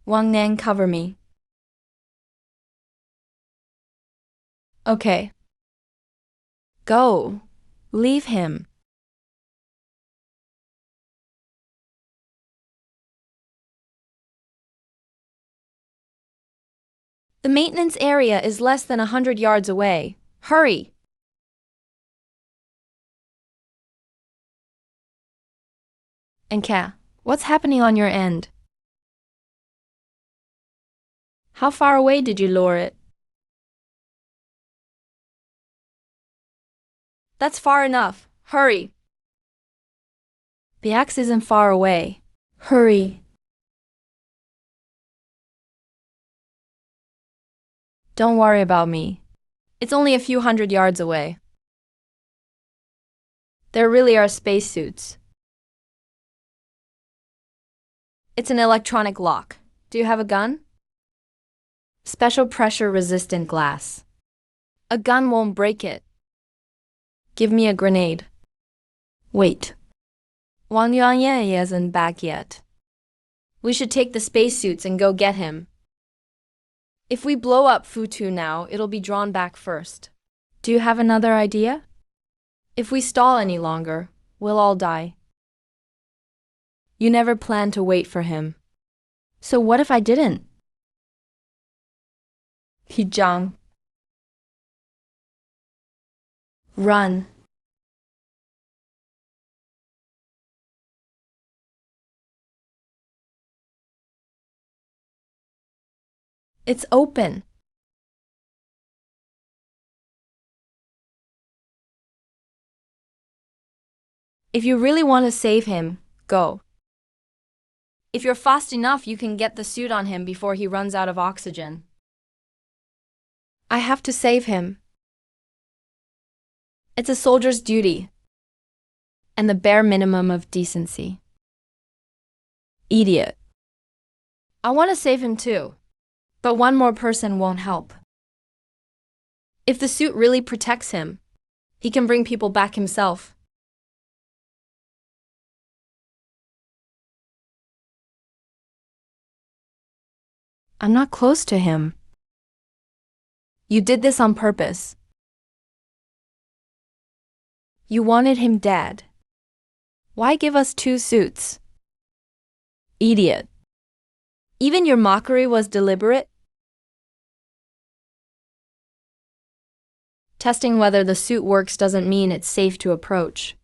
Wang Nan, cover me. Okay. Go. Leave him. The maintenance area is less than 100 yards away. Hurry. And Ka, what's happening on your end? How far away did you lure it? That's far enough. Hurry. The axe isn't far away. Hurry. Don't worry about me. It's only a few hundred yards away. There really are spacesuits. It's an electronic lock. Do you have a gun? Special pressure-resistant glass. A gun won't break it. Give me a grenade. Wait. Wang Yuanyan isn't back yet. We should take the spacesuits and go get him. If we blow up Futu now, it'll be drawn back first. Do you have another idea? If we stall any longer, we'll all die. You never planned to wait for him. So what if I didn't? Hijang. Run. It's open. If you really want to save him, go. If you're fast enough, you can get the suit on him before he runs out of oxygen. I have to save him. It's a soldier's duty, and the bare minimum of decency. Idiot. I want to save him too, but one more person won't help. If the suit really protects him, he can bring people back himself. I'm not close to him. You did this on purpose. You wanted him dead. Why give us 2 suits? Idiot. Even your mockery was deliberate? Testing whether the suit works doesn't mean it's safe to approach.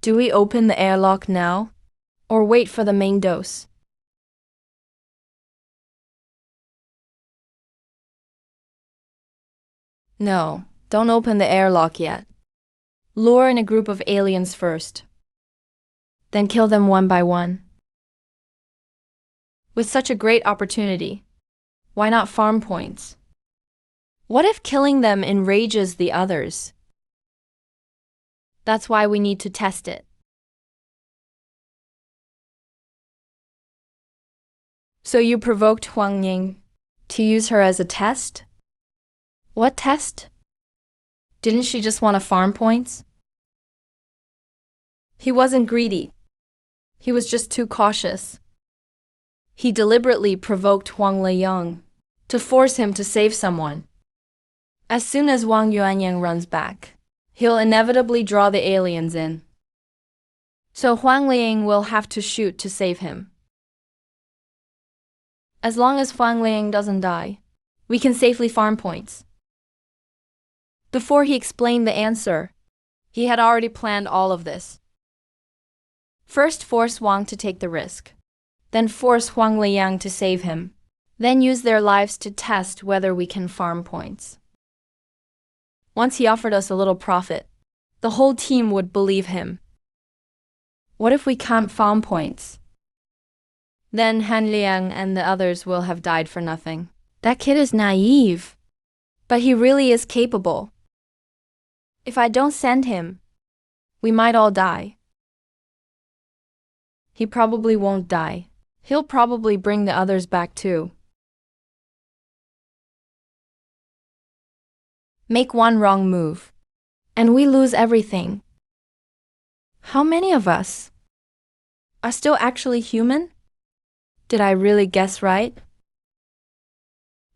Do we open the airlock now, or wait for the main dose? No, don't open the airlock yet. Lure in a group of aliens first. Then kill them one by one. With such a great opportunity, why not farm points? What if killing them enrages the others? That's why we need to test it. So you provoked Huang Ying to use her as a test? What test? Didn't she just want to farm points? He wasn't greedy. He was just too cautious. He deliberately provoked Huang Liyang to force him to save someone. As soon as Wang Yuanyang runs back, he'll inevitably draw the aliens in. So Huang Liyang will have to shoot to save him. As long as Huang Liyang doesn't die, we can safely farm points. Before he explained the answer, he had already planned all of this. First force Wang to take the risk, then force Huang Liyang to save him, then use their lives to test whether we can farm points. Once he offered us a little profit, the whole team would believe him. What if we can't farm points? Then Han Liang and the others will have died for nothing. That kid is naive, but he really is capable. If I don't send him, we might all die. He probably won't die. He'll probably bring the others back too. Make one wrong move, and we lose everything. How many of us are still actually human? Did I really guess right?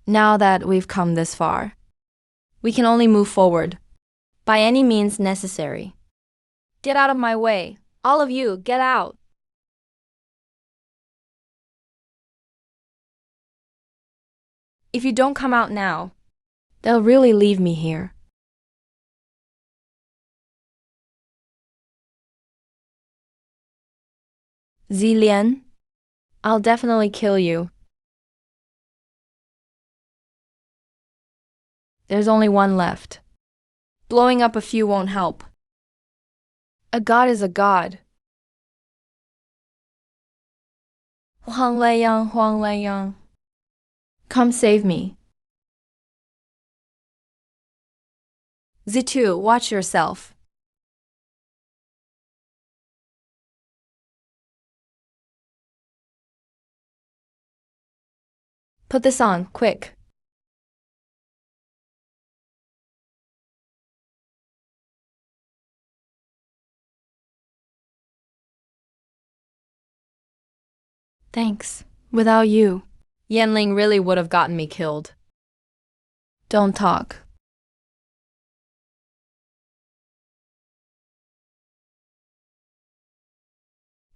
Now that we've come this far, we can only move forward, by any means necessary. Get out of my way. All of you, get out. If you don't come out now, they'll really leave me here. Zilian, I'll definitely kill you. There's only one left. Blowing up a few won't help. A god is a god. Huang Leiyang, Huang Leiyang. Come save me. Zitu, watch yourself. Put this on, quick. Thanks. Without you, Yanling really would have gotten me killed. Don't talk.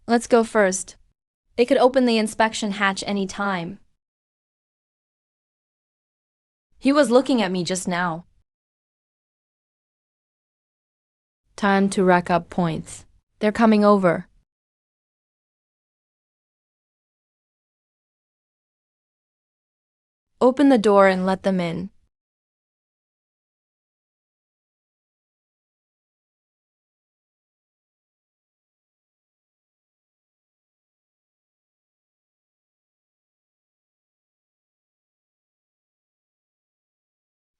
Let's go first. They could open the inspection hatch any time. He was looking at me just now. Time to rack up points. They're coming over. Open the door and let them in.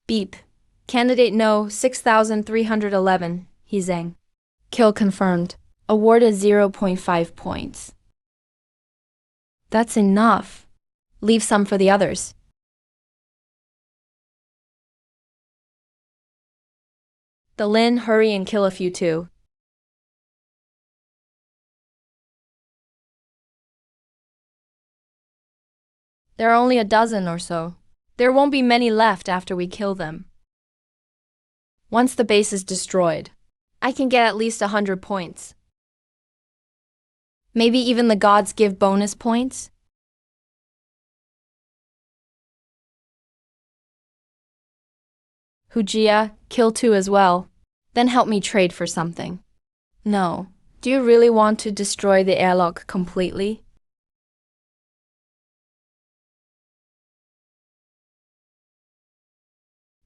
Beep. Candidate no 6,311, He Zhang. Kill confirmed. Awarded 0.5 points. That's enough. Leave some for the others. The Lin, hurry and kill a few too. There are only a dozen or so. There won't be many left after we kill them. Once the base is destroyed, I can get at least 100 points. Maybe even the gods give bonus points? Hujia, kill two as well. Then help me trade for something. No. Do you really want to destroy the airlock completely?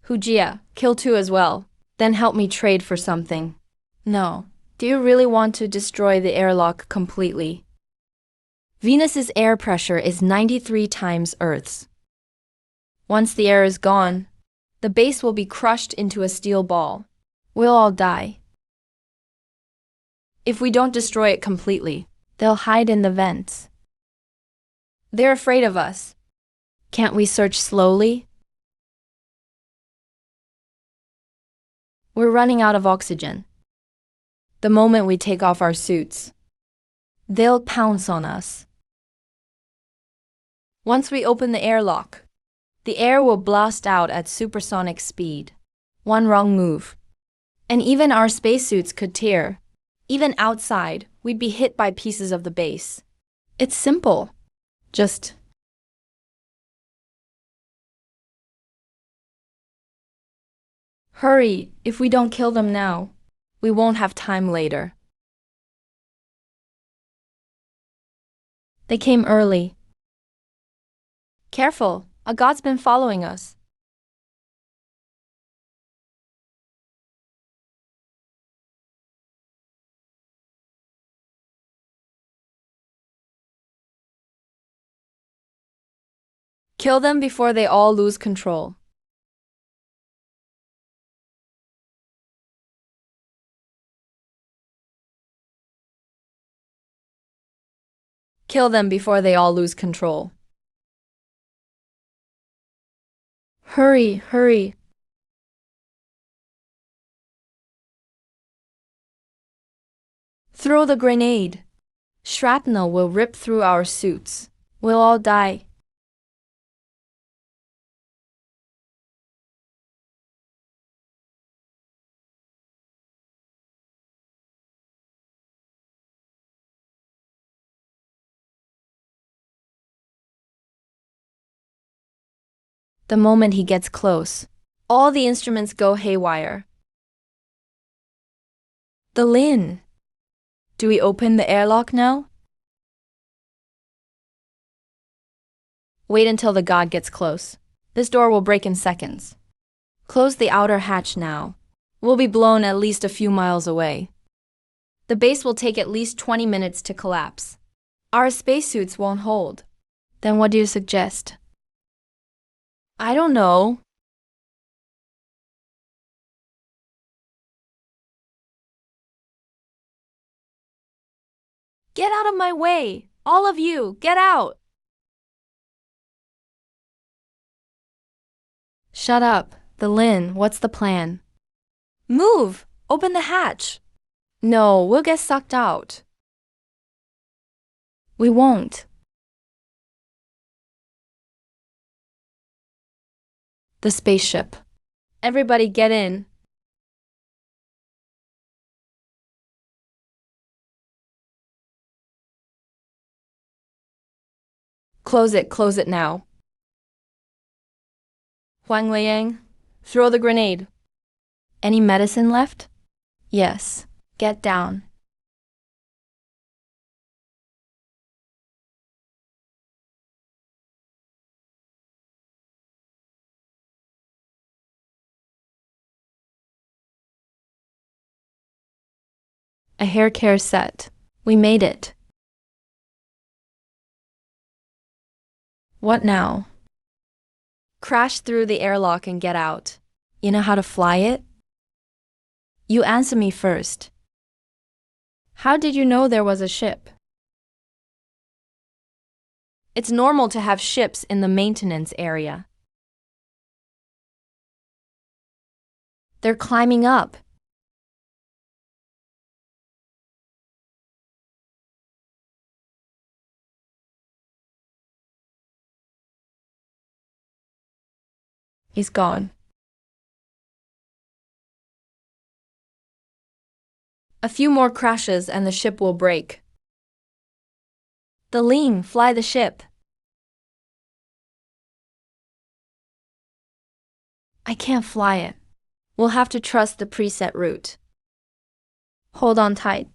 Hujia, kill two as well. Then help me trade for something. No. Do you really want to destroy the airlock completely? Venus's air pressure is 93 times Earth's. Once the air is gone, the base will be crushed into a steel ball. We'll all die. If we don't destroy it completely, they'll hide in the vents. They're afraid of us. Can't we search slowly? We're running out of oxygen. The moment we take off our suits, they'll pounce on us. Once we open the airlock, the air will blast out at supersonic speed. One wrong move, and even our spacesuits could tear. Even outside, we'd be hit by pieces of the base. It's simple. Just hurry. If we don't kill them now, we won't have time later. They came early. Careful, a god's been following us. Kill them before they all lose control. Kill them before they all lose control. Hurry, hurry. Throw the grenade. Shrapnel will rip through our suits. We'll all die. The moment he gets close, all the instruments go haywire. The Lin. Do we open the airlock now? Wait until the god gets close. This door will break in seconds. Close the outer hatch now. We'll be blown at least a few miles away. The base will take at least 20 minutes to collapse. Our spacesuits won't hold. Then what do you suggest? I don't know. Get out of my way! All of you, get out! Shut up. The Lin, what's the plan? Move! Open the hatch! No, we'll get sucked out. We won't. The spaceship. Everybody get in. Close it now. Huang Liang, throw the grenade. Any medicine left? Yes. Get down. A hair care set. We made it. What now? Crash through the airlock and get out. You know how to fly it? You answer me first. How did you know there was a ship? It's normal to have ships in the maintenance area. They're climbing up. He's gone. A few more crashes and the ship will break. The Ling, fly the ship. I can't fly it. We'll have to trust the preset route. Hold on tight.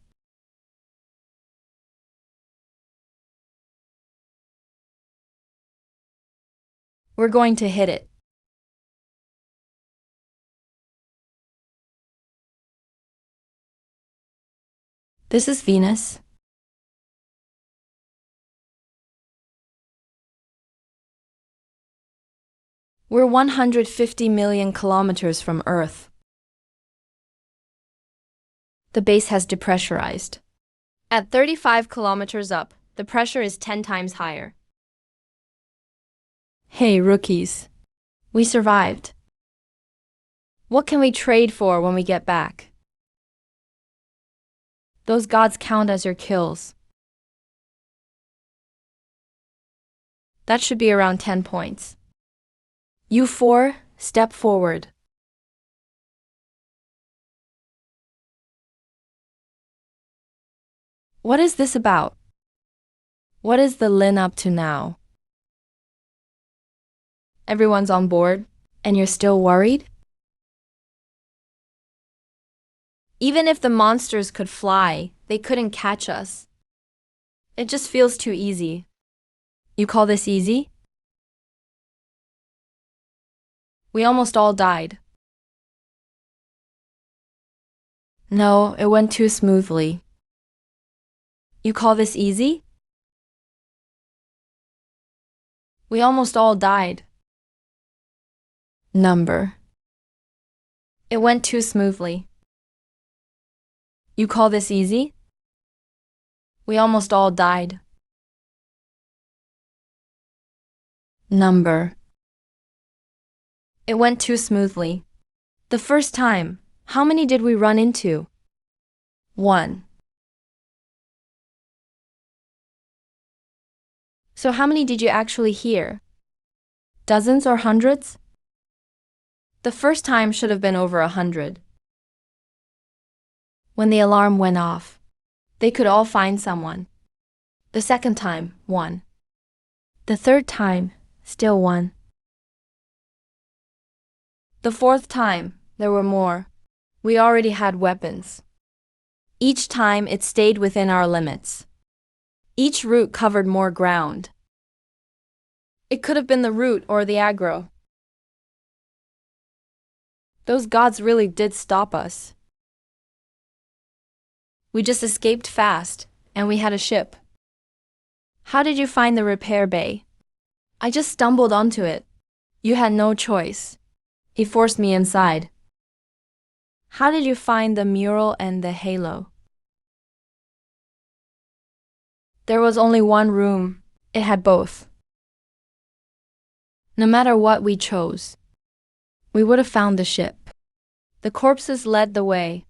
We're going to hit it. This is Venus. We're 150 million kilometers from Earth. The base has depressurized. At 35 kilometers up, the pressure is 10 times higher. Hey, rookies. We survived. What can we trade for when we get back? Those gods count as your kills. That should be around 10 points. You four, step forward. What is this about? What is the Lin up to now? Everyone's on board, and you're still worried? Even if the monsters could fly, they couldn't catch us. It just feels too easy. You call this easy? We almost all died. No, it went too smoothly. You call this easy? We almost all died. Number. It went too smoothly. You call this easy? We almost all died. Number. It went too smoothly. The first time, how many did we run into? 1. So how many did you actually hear? Dozens or hundreds? The first time should have been over 100. When the alarm went off, they could all find someone. The second time, 1. The third time, still 1. The fourth time, there were more. We already had weapons. Each time it stayed within our limits. Each route covered more ground. It could have been the route or the aggro. Those gods really did stop us. We just escaped fast, and we had a ship. How did you find the repair bay? I just stumbled onto it. You had no choice. He forced me inside. How did you find the mural and the halo? There was only one room. It had both. No matter what we chose, we would have found the ship. The corpses led the way.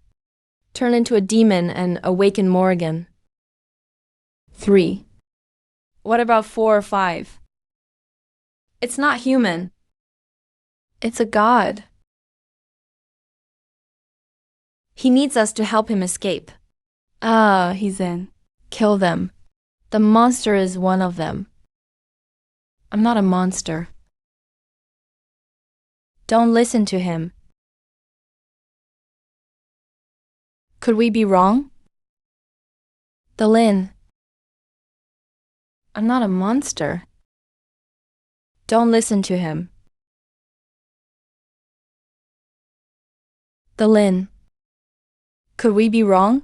Turn into a demon and awaken Morrigan. 3. What about 4 or 5? It's not human. It's a god. He needs us to help him escape. He's in. Kill them. The monster is one of them. I'm not a monster. Don't listen to him. Could we be wrong? The Lin. I'm not a monster. Don't listen to him. The Lin. Could we be wrong?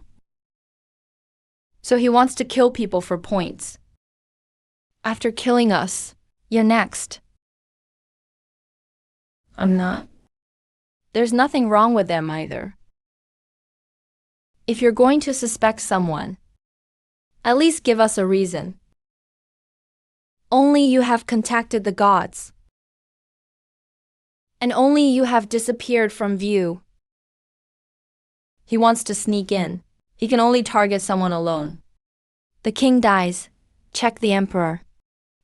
So he wants to kill people for points. After killing us, you're next. I'm not. There's nothing wrong with them either. If you're going to suspect someone, at least give us a reason. Only you have contacted the gods. And only you have disappeared from view. He wants to sneak in. He can only target someone alone. The king dies, check the emperor.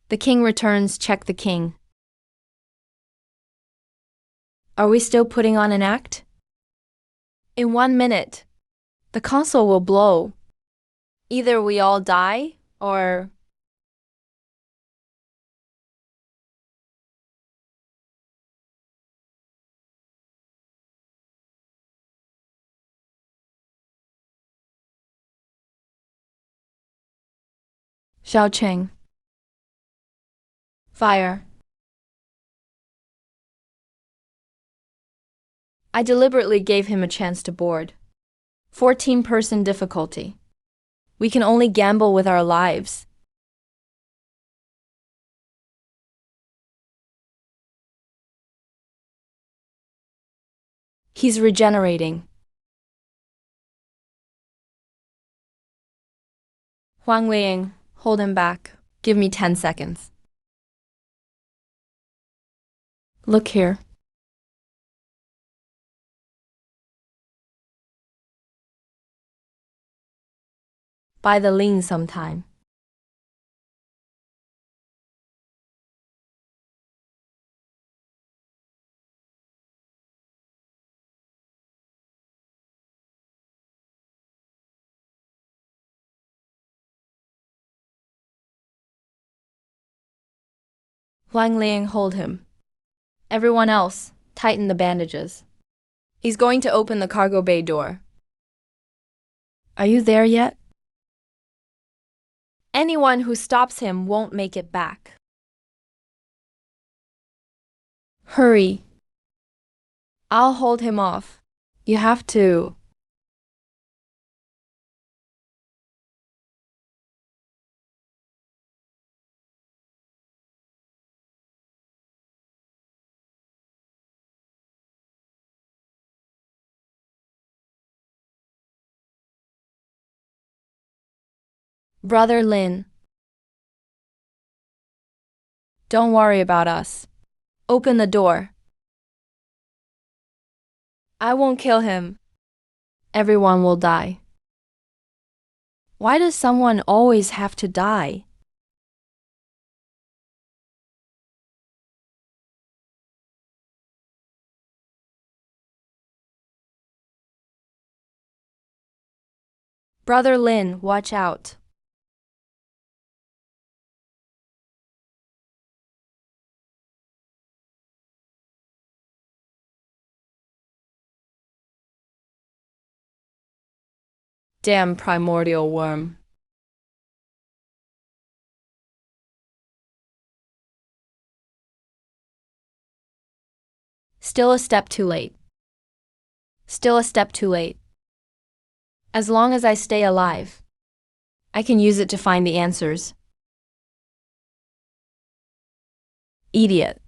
The king returns, check the king. Are we still putting on an act? In 1 minute, the console will blow. Either we all die, or... Xiao Cheng. Fire. I deliberately gave him a chance to board. 14-person difficulty. We can only gamble with our lives. He's regenerating. Huang Weiying, hold him back. Give me 10 seconds. Look here. Buy the Ling sometime. Huang Ling, hold him. Everyone else, tighten the bandages. He's going to open the cargo bay door. Are you there yet? Anyone who stops him won't make it back. Hurry. I'll hold him off. You have to. Brother Lin. Don't worry about us. Open the door. I won't kill him. Everyone will die. Why does someone always have to die? Brother Lin, watch out. Damn primordial worm. Still a step too late. Still a step too late. As long as I stay alive, I can use it to find the answers. Idiot.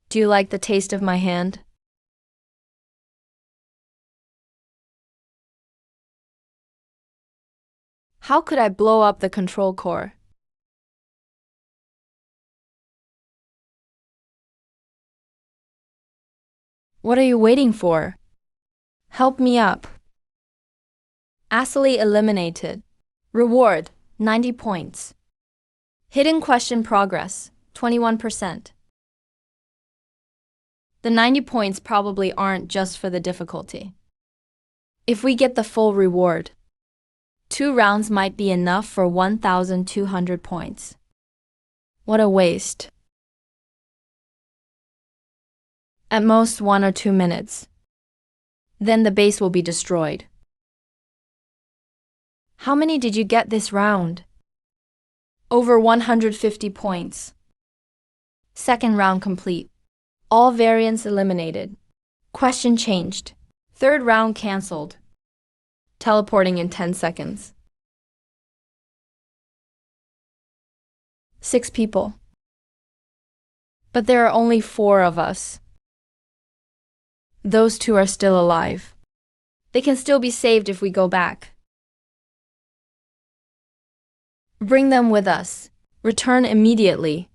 Do you like the taste of my hand? How could I blow up the control core? What are you waiting for? Help me up. Astley eliminated. Reward, 90 points. Hidden question progress, 21%. The 90 points probably aren't just for the difficulty. If we get the full reward, 2 rounds might be enough for 1,200 points. What a waste. At most 1 or 2 minutes. Then the base will be destroyed. How many did you get this round? Over 150 points. Second round complete. All variants eliminated. Question changed. Third round cancelled. Teleporting in 10 seconds. 6 people. But there are only 4 of us. Those 2 are still alive. They can still be saved if we go back. Bring them with us. Return immediately.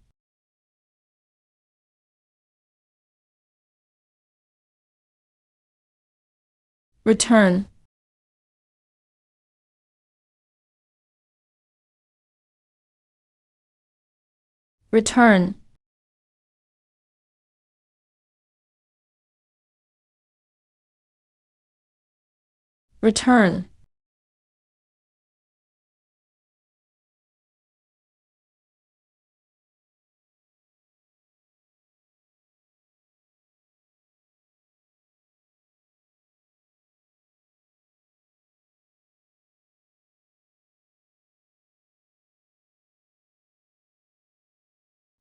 Return. Return. Return.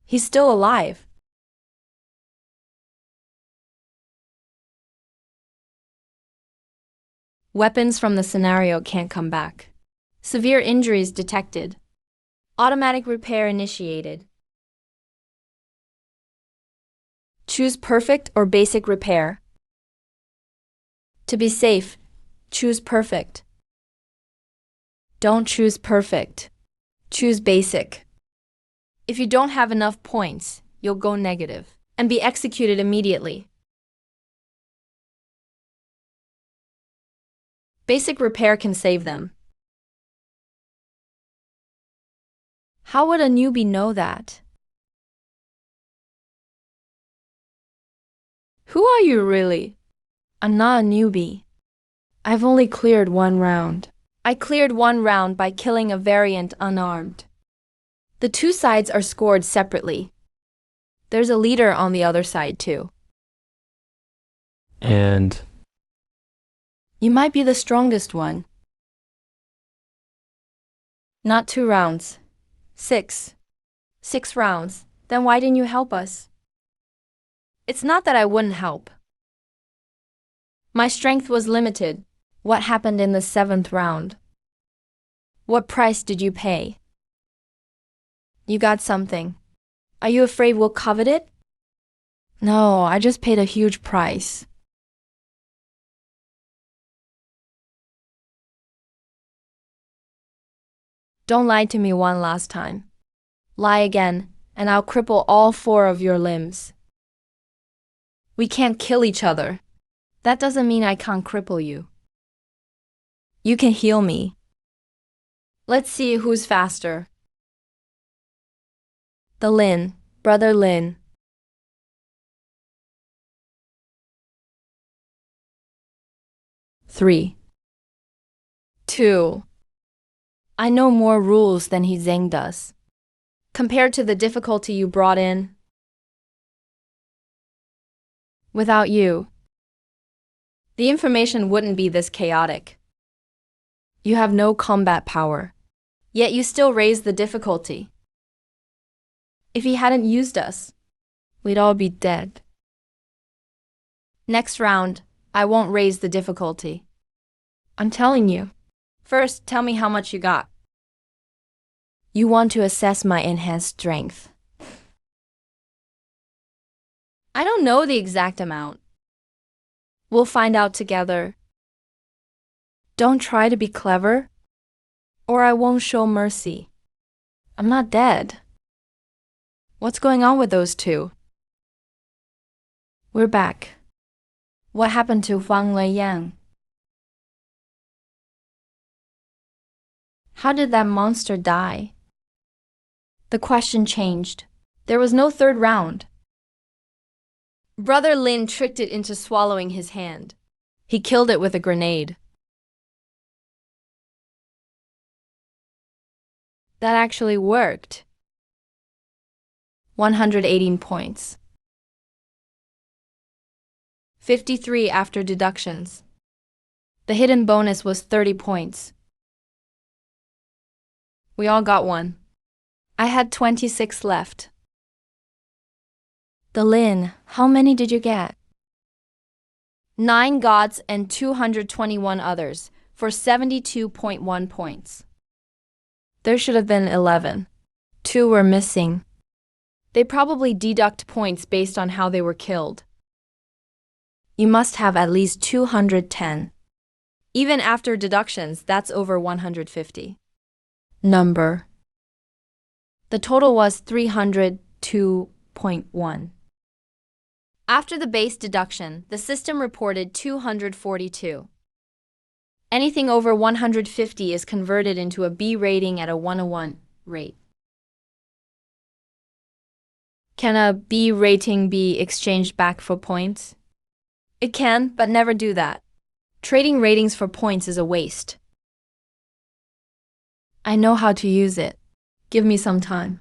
He's still alive. Weapons from the scenario can't come back. Severe injuries detected. Automatic repair initiated. Choose perfect or basic repair. To be safe, choose perfect. Don't choose perfect. Choose basic. If you don't have enough points, you'll go negative and be executed immediately. Basic repair can save them. How would a newbie know that? Who are you really? I'm not a newbie. I've only cleared 1 round. I cleared 1 round by killing a variant unarmed. The 2 sides are scored separately. There's a leader on the other side too. And You might be the strongest one. Not 2 rounds. 6. 6 rounds. Then why didn't you help us? It's not that I wouldn't help. My strength was limited. What happened in the 7th round? What price did you pay? You got something. Are you afraid we'll covet it? No, I just paid a huge price. Don't lie to me one last time. Lie again, and I'll cripple all 4 of your limbs. We can't kill each other. That doesn't mean I can't cripple you. You can heal me. Let's see who's faster. The Lin, Brother Lin. Three. 2. I know more rules than he Zhang does. Compared to the difficulty you brought in. Without you, the information wouldn't be this chaotic. You have no combat power, yet you still raise the difficulty. If he hadn't used us, we'd all be dead. Next round, I won't raise the difficulty. I'm telling you. First, tell me how much you got. You want to assess my enhanced strength. I don't know the exact amount. We'll find out together. Don't try to be clever, or I won't show mercy. I'm not dead. What's going on with those two? We're back. What happened to Wang Leiyang? How did that monster die? The question changed. There was no third round. Brother Lin tricked it into swallowing his hand. He killed it with a grenade. That actually worked. 118 points. 53 after deductions. The hidden bonus was 30 points. We all got one. I had 26 left. The Lin, how many did you get? 9 gods and 221 others for 72.1 points. There should have been 11. 2 were missing. They probably deduct points based on how they were killed. You must have at least 210. Even after deductions, that's over 150. Number. The total was 302.1. After the base deduction, the system reported 242. Anything over 150 is converted into a B rating at a 101 rate. Can a B rating be exchanged back for points? It can, but never do that. Trading ratings for points is a waste. I know how to use it. Give me some time.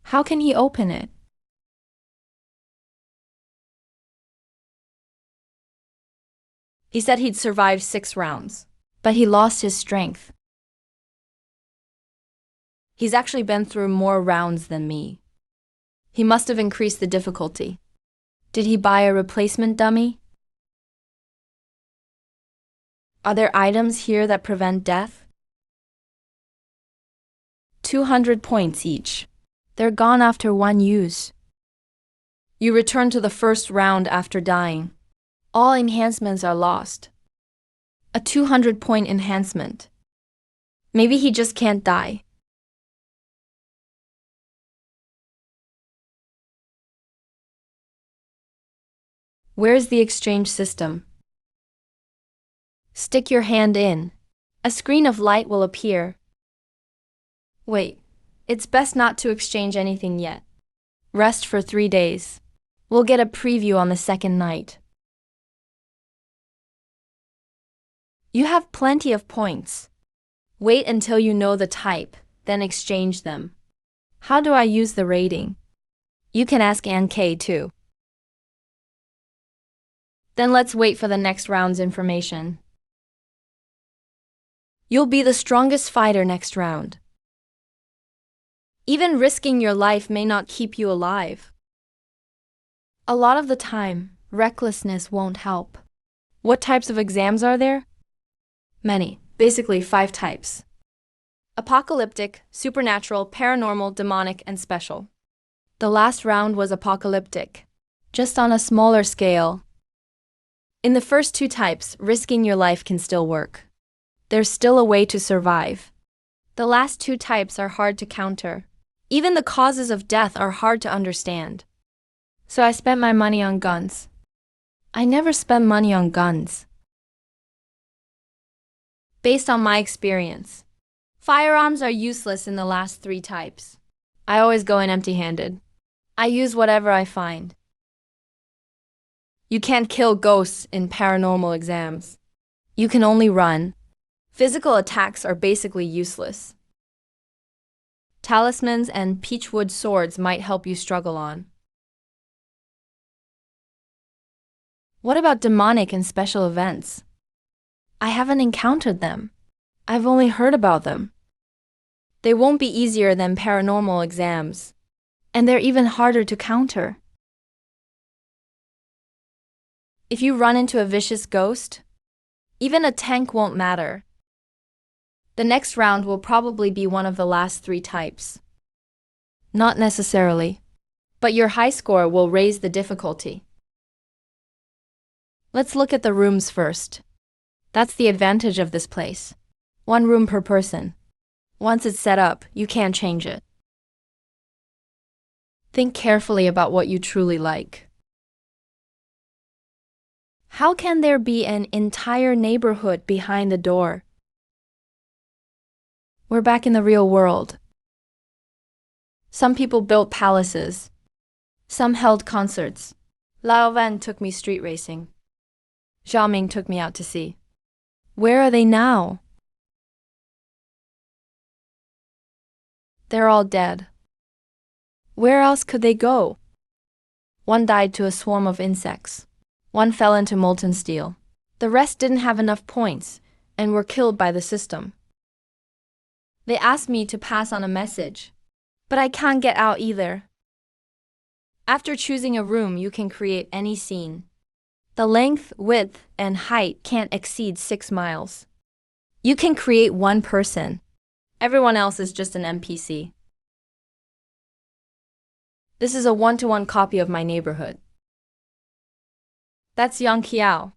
How can he open it? He said he'd survived 6 rounds, but he lost his strength. He's actually been through more rounds than me. He must have increased the difficulty. Did he buy a replacement dummy? Are there items here that prevent death? 200 points each. They're gone after 1 use. You return to the first round after dying. All enhancements are lost. A 200-point enhancement. Maybe he just can't die. Where's the exchange system? Stick your hand in. A screen of light will appear. Wait, it's best not to exchange anything yet. Rest for 3 days. We'll get a preview on the second night. You have plenty of points. Wait until you know the type, then exchange them. How do I use the rating? You can ask Ann K too. Then let's wait for the next round's information. You'll be the strongest fighter next round. Even risking your life may not keep you alive. A lot of the time, recklessness won't help. What types of exams are there? Many, basically 5 types. Apocalyptic, supernatural, paranormal, demonic, and special. The last round was apocalyptic, just on a smaller scale. In the first 2 types, risking your life can still work. There's still a way to survive. The last 2 types are hard to counter. Even the causes of death are hard to understand. So I spent my money on guns. I never spend money on guns. Based on my experience, firearms are useless in the last 3 types. I always go in empty-handed. I use whatever I find. You can't kill ghosts in paranormal exams. You can only run. Physical attacks are basically useless. Talismans and peachwood swords might help you struggle on. What about demonic and special events? I haven't encountered them. I've only heard about them. They won't be easier than paranormal exams, and they're even harder to counter. If you run into a vicious ghost, even a tank won't matter. The next round will probably be one of the last 3 types. Not necessarily, but your high score will raise the difficulty. Let's look at the rooms first. That's the advantage of this place. 1 room per person. Once it's set up, you can't change it. Think carefully about what you truly like. How can there be an entire neighborhood behind the door? We're back in the real world. Some people built palaces. Some held concerts. Lao Wen took me street racing. Zhao Ming took me out to sea. Where are they now? They're all dead. Where else could they go? One died to a swarm of insects. One fell into molten steel. The rest didn't have enough points and were killed by the system. They asked me to pass on a message, but I can't get out either. After choosing a room, you can create any scene. The length, width, and height can't exceed 6 miles. You can create 1 person. Everyone else is just an NPC. This is a 1-to-1 copy of my neighborhood. That's Yang Qiao.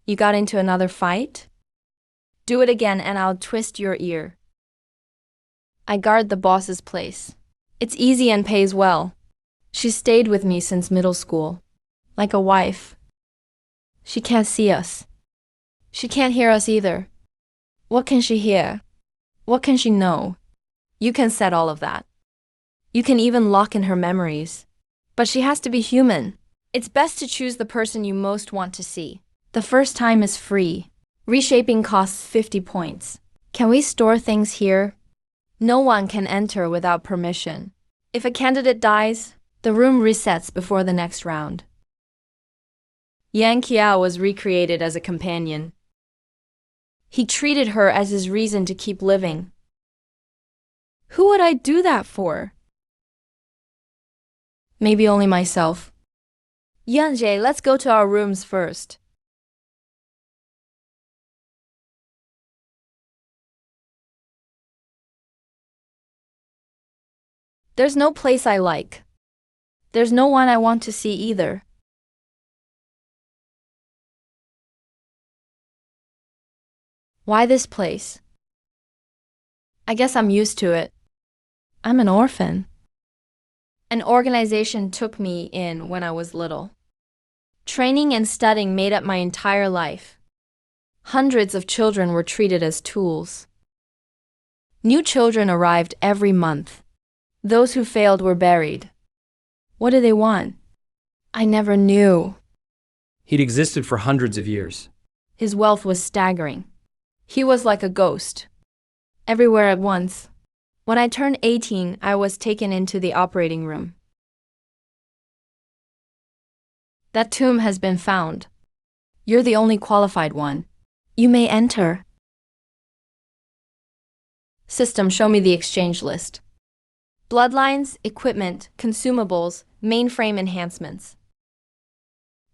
You got into another fight? Do it again and I'll twist your ear. I guard the boss's place. It's easy and pays well. She stayed with me since middle school, like a wife. She can't see us. She can't hear us either. What can she hear? What can she know? You can set all of that. You can even lock in her memories. But she has to be human. It's best to choose the person you most want to see. The first time is free. Reshaping costs 50 points. Can we store things here? No one can enter without permission. If a candidate dies, the room resets before the next round. Yang Qiao was recreated as a companion. He treated her as his reason to keep living. Who would I do that for? Maybe only myself. Yanjie, let's go to our rooms first. There's no place I like. There's no one I want to see either. Why this place? I guess I'm used to it. I'm an orphan. An organization took me in when I was little. Training and studying made up my entire life. Hundreds of children were treated as tools. New children arrived every month. Those who failed were buried. What did they want? I never knew. He'd existed for hundreds of years. His wealth was staggering. He was like a ghost. Everywhere at once. When I turned 18, I was taken into the operating room. That tomb has been found. You're the only qualified one. You may enter. System, show me the exchange list. Bloodlines, equipment, consumables, mainframe enhancements.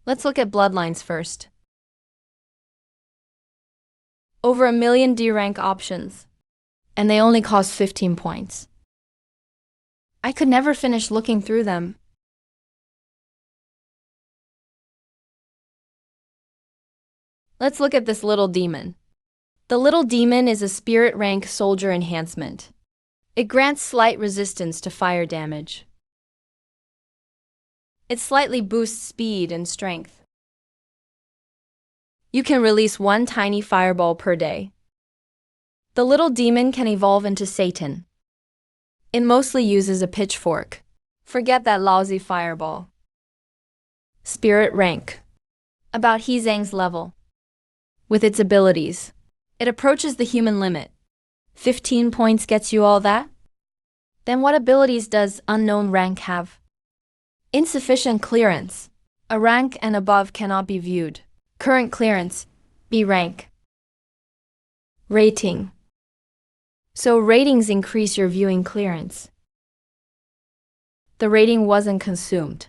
Let's look at bloodlines first. Over 1 million D rank options. And they only cost 15 points. I could never finish looking through them. Let's look at this little demon. The little demon is a spirit rank soldier enhancement. It grants slight resistance to fire damage. It slightly boosts speed and strength. You can release 1 tiny fireball per day. The little demon can evolve into Satan. It mostly uses a pitchfork. Forget that lousy fireball. Spirit rank. About He Zhang's level. With its abilities, it approaches the human limit. 15 points gets you all that? Then what abilities does unknown rank have? Insufficient clearance. A rank and above cannot be viewed. Current clearance, B rank. Rating. So ratings increase your viewing clearance. The rating wasn't consumed.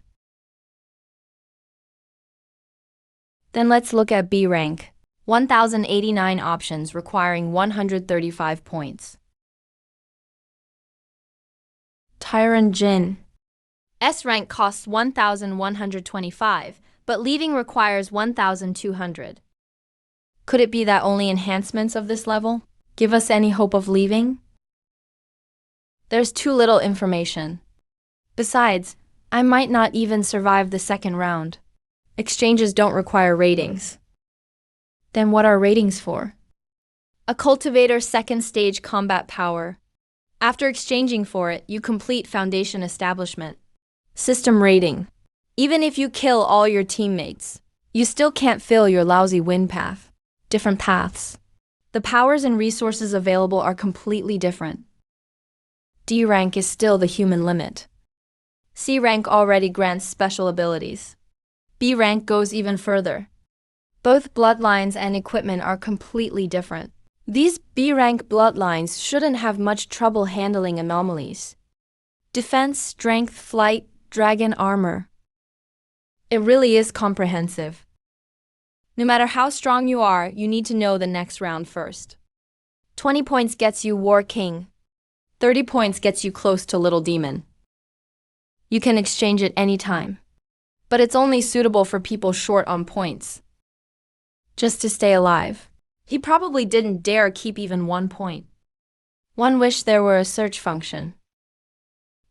Then let's look at B rank. 1,089 options requiring 135 points. Tyrant Jin. S rank costs 1,125, but leaving requires 1,200. Could it be that only enhancements of this level give us any hope of leaving? There's too little information. Besides, I might not even survive the second round. Exchanges don't require ratings. Then what are ratings for? A cultivator's second stage combat power. After exchanging for it, you complete Foundation establishment. System rating. Even if you kill all your teammates, you still can't fill your lousy win path. Different paths. The powers and resources available are completely different. D rank is still the human limit. C rank already grants special abilities. B rank goes even further. Both bloodlines and equipment are completely different. These B rank bloodlines shouldn't have much trouble handling anomalies. Defense, strength, flight, dragon armor. It really is comprehensive. No matter how strong you are, you need to know the next round first. 20 points gets you War King. 30 points gets you close to Little Demon. You can exchange it anytime, but it's only suitable for people short on points. Just to stay alive. He probably didn't dare keep even 1 point. One wish there were a search function.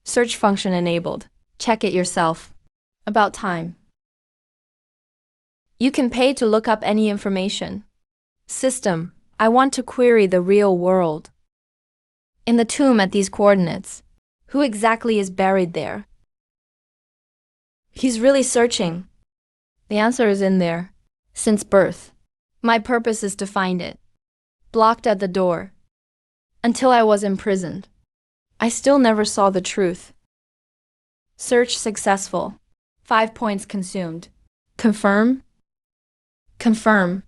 Search function enabled. Check it yourself. About time. You can pay to look up any information. System, I want to query the real world. In the tomb at these coordinates, who exactly is buried there? He's really searching. The answer is in there. Since birth. My purpose is to find it. Blocked at the door. Until I was imprisoned. I still never saw the truth. Search successful. 5 points consumed. Confirm? Confirm.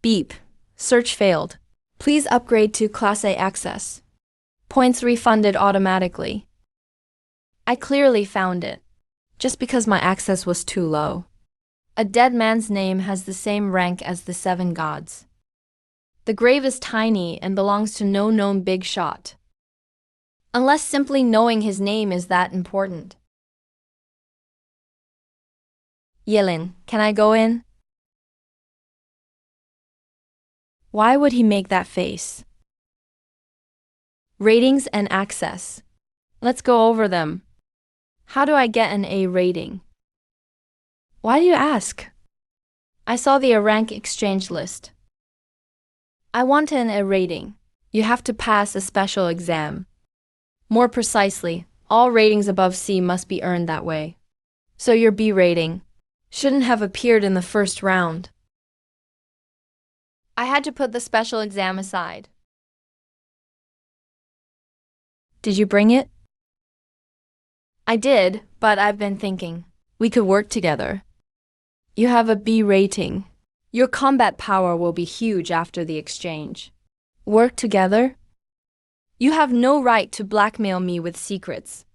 Beep. Search failed. Please upgrade to Class A access. Points refunded automatically. I clearly found it. Just because my access was too low. A dead man's name has the same rank as the 7 gods. The grave is tiny and belongs to no known big shot. Unless simply knowing his name is that important. Yelin, can I go in? Why would he make that face? Ratings and access. Let's go over them. How do I get an A rating? Why do you ask? I saw the A rank exchange list. I want an A rating. You have to pass a special exam. More precisely, all ratings above C must be earned that way. So your B rating shouldn't have appeared in the first round. I had to put the special exam aside. Did you bring it? I did, but I've been thinking. We could work together. You have a B rating. Your combat power will be huge after the exchange. Work together? You have no right to blackmail me with secrets.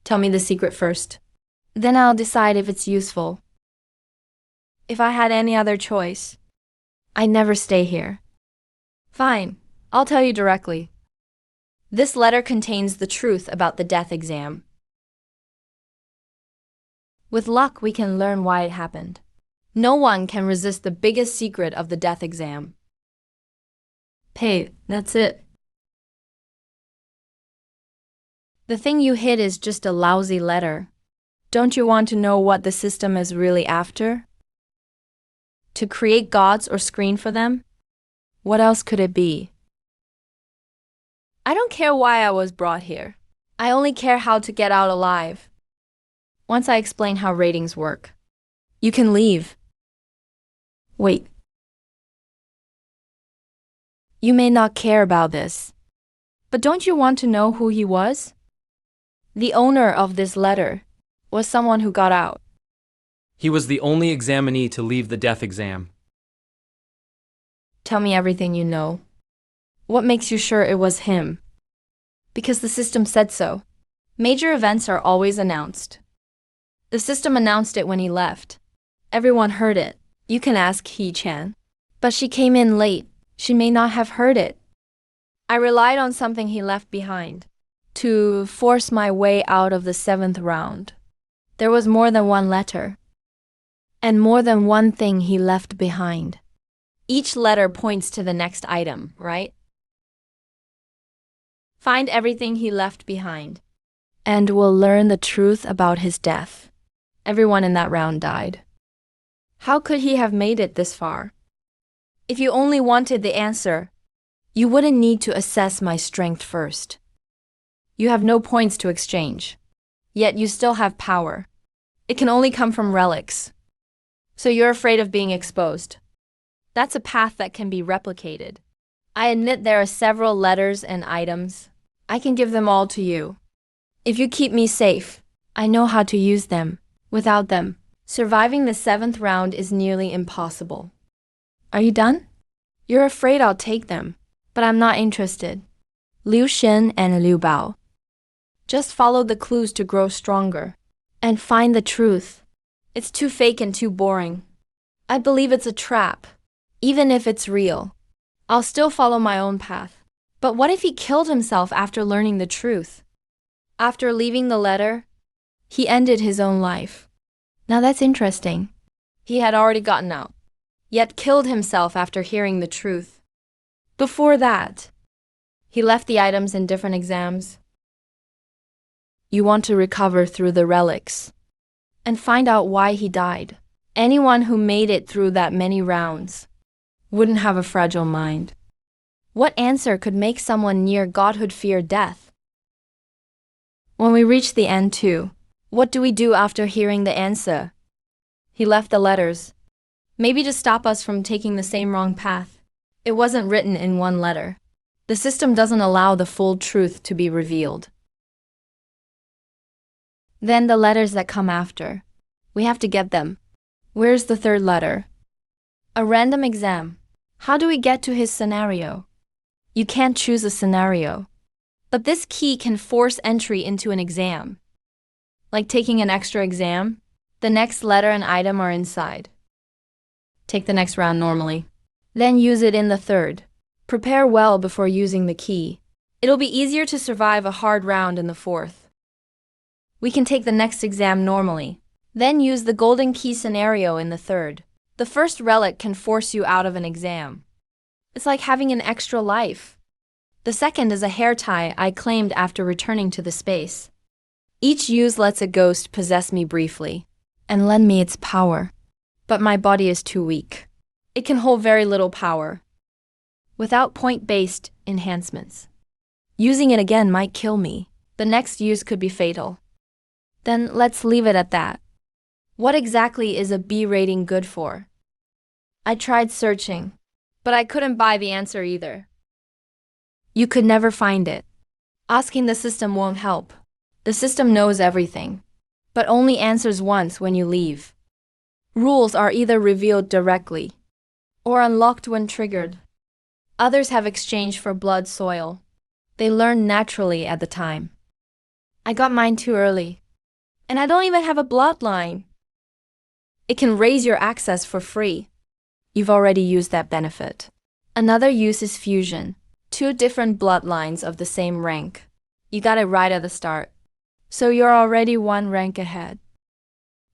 Tell me the secret first. Then I'll decide if it's useful. If I had any other choice, I'd never stay here. Fine, I'll tell you directly. This letter contains the truth about the death exam. With luck, we can learn why it happened. No one can resist the biggest secret of the death exam. Pay, that's it. The thing you hid is just a lousy letter. Don't you want to know what the system is really after? To create gods or screen for them? What else could it be? I don't care why I was brought here. I only care how to get out alive. Once I explain how ratings work, you can leave. Wait. You may not care about this, but don't you want to know who he was? The owner of this letter was someone who got out. He was the only examinee to leave the death exam. Tell me everything you know. What makes you sure it was him? Because the system said so. Major events are always announced. The system announced it when he left. Everyone heard it. You can ask He-chan. But she came in late. She may not have heard it. I relied on something he left behind to force my way out of the 7th round. There was more than one letter, and more than one thing he left behind. Each letter points to the next item, right? Find everything he left behind, and we'll learn the truth about his death. Everyone in that round died. How could he have made it this far? If you only wanted the answer, you wouldn't need to assess my strength first. You have no points to exchange, yet you still have power. It can only come from relics. So you're afraid of being exposed. That's a path that can be replicated. I admit there are several letters and items. I can give them all to you. If you keep me safe, I know how to use them. Without them, surviving the 7th round is nearly impossible. Are you done? You're afraid I'll take them, but I'm not interested. Liu Shen and Liu Bao. Just follow the clues to grow stronger and find the truth. It's too fake and too boring. I believe it's a trap. Even if it's real, I'll still follow my own path. But what if he killed himself after learning the truth? After leaving the letter, he ended his own life. Now that's interesting. He had already gotten out, yet killed himself after hearing the truth. Before that, he left the items in different exams. You want to recover through the relics and find out why he died. Anyone who made it through that many rounds wouldn't have a fragile mind. What answer could make someone near godhood fear death? When we reach the end too, what do we do after hearing the answer? He left the letters. Maybe to stop us from taking the same wrong path. It wasn't written in one letter. The system doesn't allow the full truth to be revealed. Then the letters that come after. We have to get them. Where's the 3rd letter? A random exam. How do we get to his scenario? You can't choose a scenario. But this key can force entry into an exam. Like taking an extra exam, the next letter and item are inside. Take the next round normally. Then use it in the 3rd. Prepare well before using the key. It'll be easier to survive a hard round in the 4th. We can take the next exam normally. Then use the golden key scenario in the 3rd. The first relic can force you out of an exam. It's like having an extra life. The second is a hair tie I claimed after returning to the space. Each use lets a ghost possess me briefly and lend me its power. But my body is too weak. It can hold very little power without point-based enhancements. Using it again might kill me. The next use could be fatal. Then let's leave it at that. What exactly is a B rating good for? I tried searching, but I couldn't buy the answer either. You could never find it. Asking the system won't help. The system knows everything, but only answers once when you leave. Rules are either revealed directly or unlocked when triggered. Others have exchanged for blood soil. They learn naturally at the time. I got mine too early, and I don't even have a bloodline. It can raise your access for free. You've already used that benefit. Another use is fusion. 2 different bloodlines of the same rank. You got it right at the start. So you're already 1 rank ahead.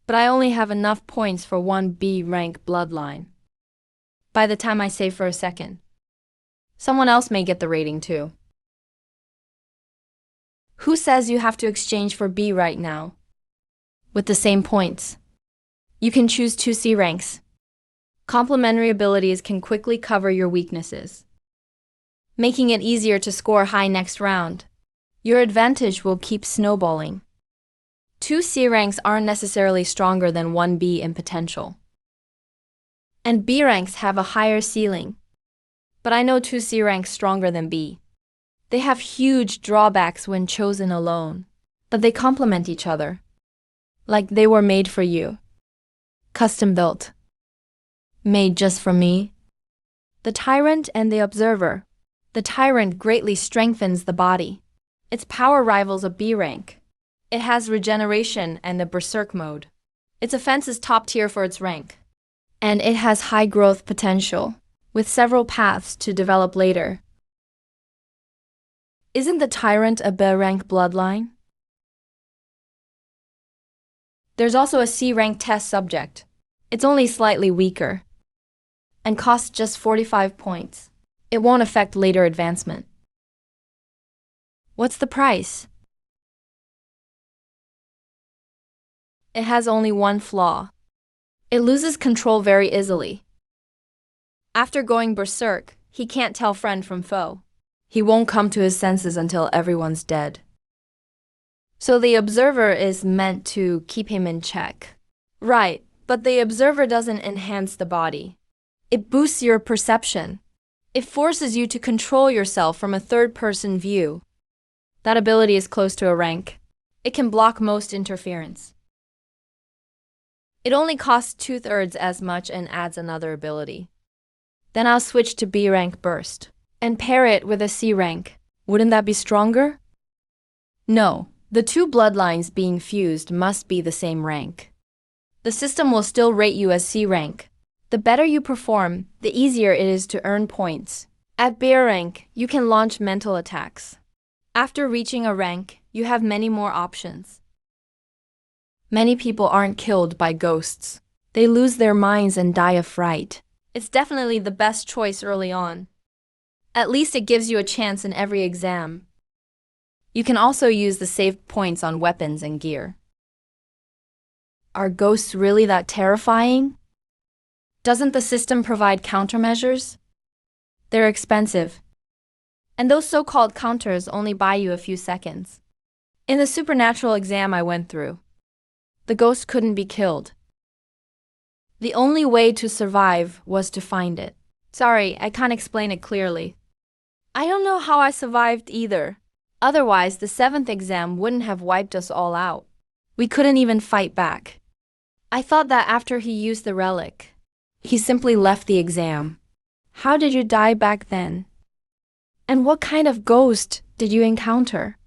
But I only have enough points for 1 B rank bloodline. By the time I save for a second, someone else may get the rating too. Who says you have to exchange for B right now? With the same points, you can choose 2 C ranks. Complementary abilities can quickly cover your weaknesses, making it easier to score high next round. Your advantage will keep snowballing. 2 C ranks aren't necessarily stronger than 1 B in potential. And B ranks have a higher ceiling. But I know 2 C ranks stronger than B. They have huge drawbacks when chosen alone, but they complement each other. Like they were made for you. Custom built. Made just for me. The Tyrant and the Observer. The Tyrant greatly strengthens the body. Its power rivals a B rank. It has regeneration and a berserk mode. Its offense is top tier for its rank. And it has high growth potential, with several paths to develop later. Isn't the Tyrant a B rank bloodline? There's also a C rank test subject. It's only slightly weaker and costs just 45 points. It won't affect later advancement. What's the price? It has only one flaw. It loses control very easily. After going berserk, he can't tell friend from foe. He won't come to his senses until everyone's dead. So the Observer is meant to keep him in check. Right, but the Observer doesn't enhance the body. It boosts your perception. It forces you to control yourself from a third-person view. That ability is close to a rank. It can block most interference. It only costs 2/3 as much and adds another ability. Then I'll switch to B rank Burst and pair it with a C rank. Wouldn't that be stronger? No, the 2 bloodlines being fused must be the same rank. The system will still rate you as C rank. The better you perform, the easier it is to earn points. At B rank, you can launch mental attacks. After reaching a rank, you have many more options. Many people aren't killed by ghosts. They lose their minds and die of fright. It's definitely the best choice early on. At least it gives you a chance in every exam. You can also use the saved points on weapons and gear. Are ghosts really that terrifying? Doesn't the system provide countermeasures? They're expensive. And those so-called counters only buy you a few seconds. In the supernatural exam I went through, the ghost couldn't be killed. The only way to survive was to find it. Sorry, I can't explain it clearly. I don't know how I survived either. Otherwise, the 7th exam wouldn't have wiped us all out. We couldn't even fight back. I thought that after he used the relic, he simply left the exam. How did you die back then? And what kind of ghost did you encounter?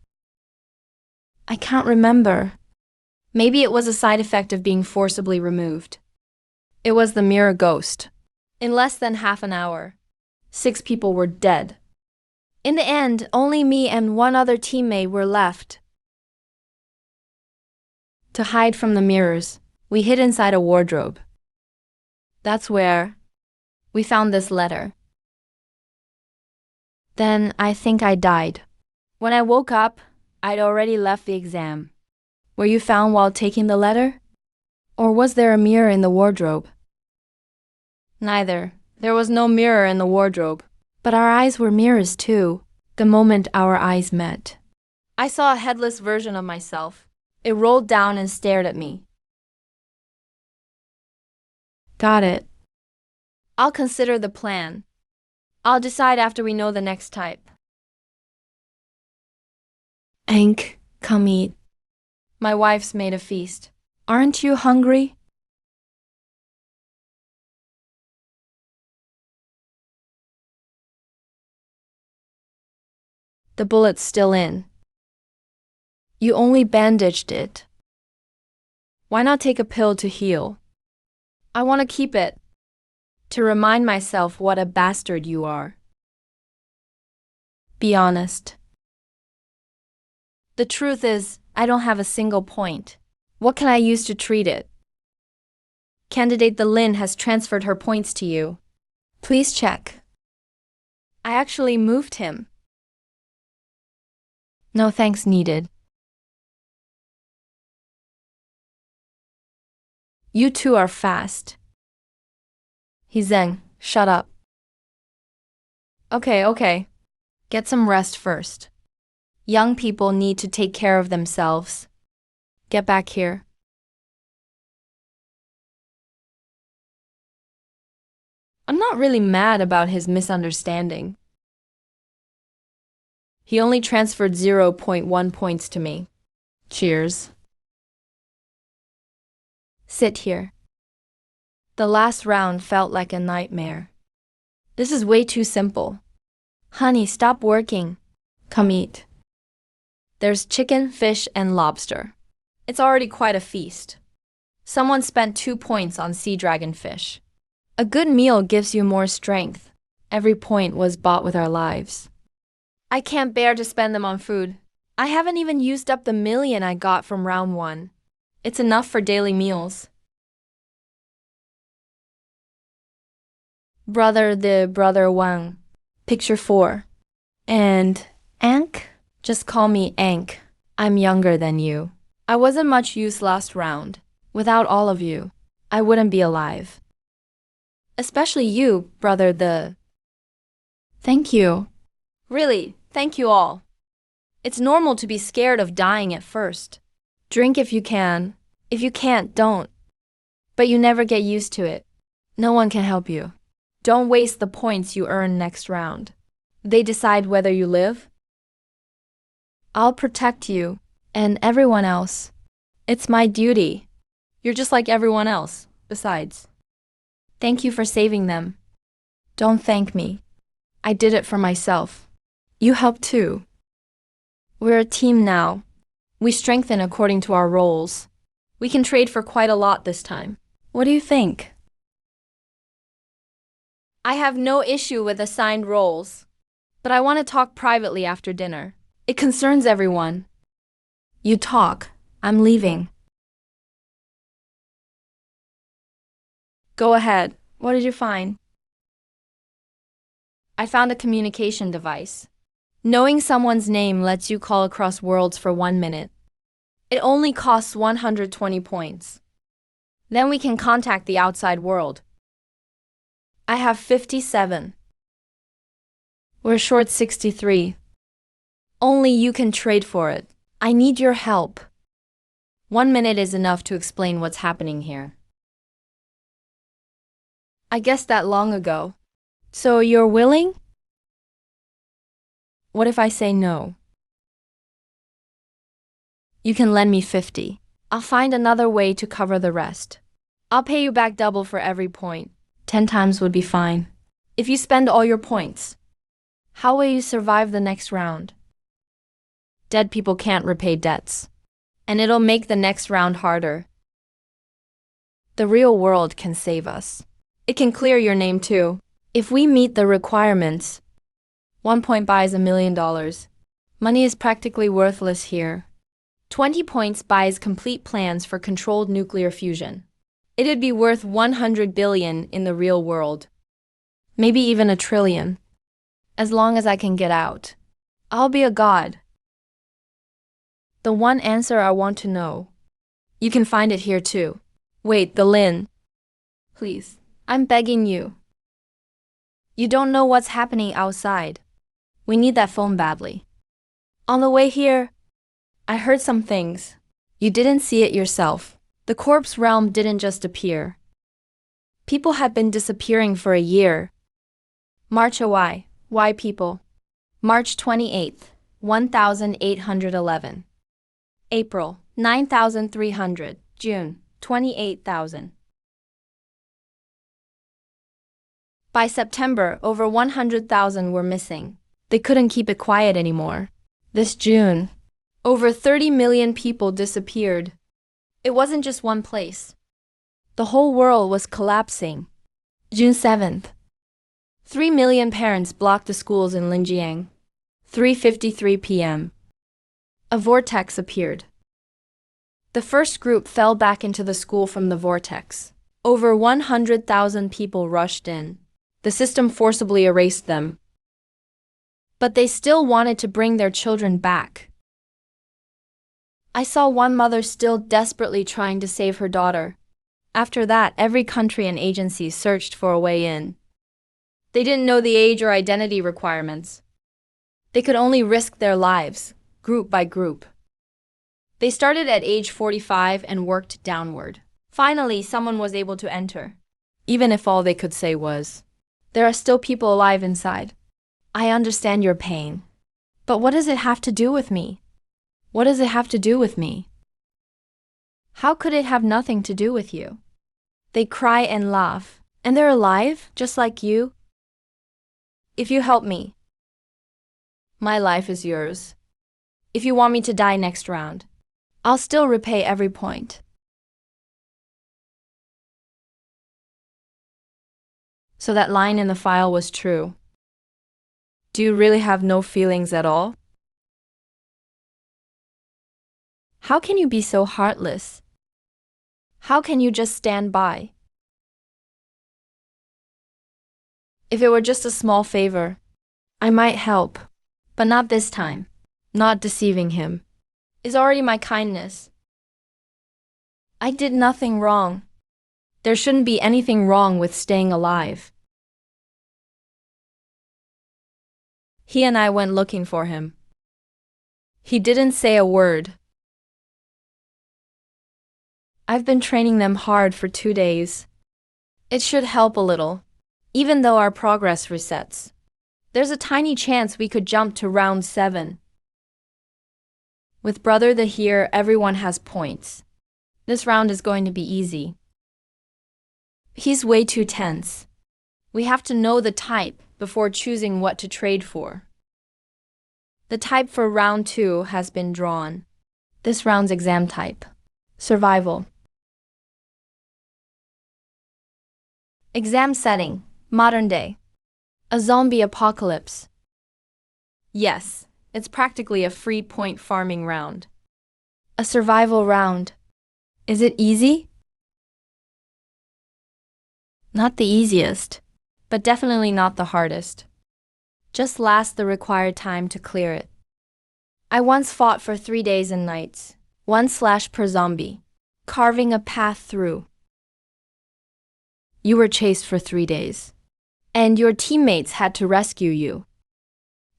I can't remember. Maybe it was a side effect of being forcibly removed. It was the mirror ghost. In less than half an hour, 6 people were dead. In the end, only me and one other teammate were left. To hide from the mirrors, we hid inside a wardrobe. That's where we found this letter. Then I think I died. When I woke up, I'd already left the exam. Were you found while taking the letter? Or was there a mirror in the wardrobe? Neither. There was no mirror in the wardrobe. But our eyes were mirrors too, the moment our eyes met. I saw a headless version of myself. It rolled down and stared at me. Got it. I'll consider the plan. I'll decide after we know the next type. Hank, come eat. My wife's made a feast. Aren't you hungry? The bullet's still in. You only bandaged it. Why not take a pill to heal? I want to keep it, to remind myself what a bastard you are. Be honest. The truth is, I don't have a single point. What can I use to treat it? Candidate the Lin has transferred her points to you. Please check. I actually moved him. No thanks needed. You two are fast. Zheng, shut up. Okay. Get some rest first. Young people need to take care of themselves. Get back here. I'm not really mad about his misunderstanding. He only transferred 0.1 points to me. Cheers. Sit here. The last round felt like a nightmare. This is way too simple. Honey, stop working. Come eat. There's chicken, fish, and lobster. It's already quite a feast. Someone spent 2 points on sea dragon fish. A good meal gives you more strength. Every point was bought with our lives. I can't bear to spend them on food. I haven't even used up the million I got from round 1. It's enough for daily meals. Brother Wang. Picture 4. And Ank? Just call me Ank. I'm younger than you. I wasn't much use last round. Without all of you, I wouldn't be alive. Especially you, brother. Thank you. Really, thank you all. It's normal to be scared of dying at first. Drink if you can. If you can't, don't. But you never get used to it. No one can help you. Don't waste the points you earn next round. They decide whether you live. I'll protect you and everyone else. It's my duty. You're just like everyone else, besides. Thank you for saving them. Don't thank me. I did it for myself. You helped too. We're a team now. We strengthen according to our roles. We can trade for quite a lot this time. What do you think? I have no issue with assigned roles, but I want to talk privately after dinner. It concerns everyone. You talk. I'm leaving. Go ahead. What did you find? I found a communication device. Knowing someone's name lets you call across worlds for 1 minute. It only costs 120 points. Then we can contact the outside world. I have 57. We're short 63. Only you can trade for it. I need your help. 1 minute is enough to explain what's happening here. I guessed that long ago. So you're willing? What if I say no? You can lend me 50. I'll find another way to cover the rest. I'll pay you back double for every point. 10 times would be fine. If you spend all your points, how will you survive the next round? Dead people can't repay debts, and it'll make the next round harder. The real world can save us. It can clear your name too. If we meet the requirements, 1 point buys $1 million. Money is practically worthless here. 20 points buys complete plans for controlled nuclear fusion. It'd be worth 100 billion in the real world. Maybe even 1 trillion. As long as I can get out. I'll be a god. The one answer I want to know. You can find it here too. Wait, the Lin. Please, I'm begging you. You don't know what's happening outside. We need that phone badly. On the way here, I heard some things. You didn't see it yourself. The corpse realm didn't just appear. People had been disappearing for a year. March away. Why people? March 28th, 1811. April, 9,300. June, 28,000. By September, over 100,000 were missing. They couldn't keep it quiet anymore. This June, over 30 million people disappeared. It wasn't just one place. The whole world was collapsing. June 7th. 3 million parents blocked the schools in Linjiang. 3:53 p.m. A vortex appeared. The first group fell back into the school from the vortex. Over 100,000 people rushed in. The system forcibly erased them. But they still wanted to bring their children back. I saw one mother still desperately trying to save her daughter. After that, every country and agency searched for a way in. They didn't know the age or identity requirements. They could only risk their lives, group by group. They started at age 45 and worked downward. Finally, someone was able to enter, even if all they could say was, "There are still people alive inside. I understand your pain. But what does it have to do with me? What does it have to do with me?" How could it have nothing to do with you? They cry and laugh, and they're alive, just like you. If you help me, my life is yours. If you want me to die next round, I'll still repay every point. So that line in the file was true. Do you really have no feelings at all? How can you be so heartless? How can you just stand by? If it were just a small favor, I might help, but not this time. Not deceiving him is already my kindness. I did nothing wrong. There shouldn't be anything wrong with staying alive. He and I went looking for him. He didn't say a word. I've been training them hard for 2 days. It should help a little, even though our progress resets. There's a tiny chance we could jump to round 7. With Brother the Here, everyone has points. This round is going to be easy. He's way too tense. We have to know the type before choosing what to trade for. The type for round 2 has been drawn. This round's exam type: survival. Exam setting: modern day. A zombie apocalypse. Yes, it's practically a free point farming round. A survival round. Is it easy? Not the easiest, but definitely not the hardest. Just last the required time to clear it. I once fought for 3 days and nights, 1 slash per zombie, carving a path through. You were chased for 3 days, and your teammates had to rescue you.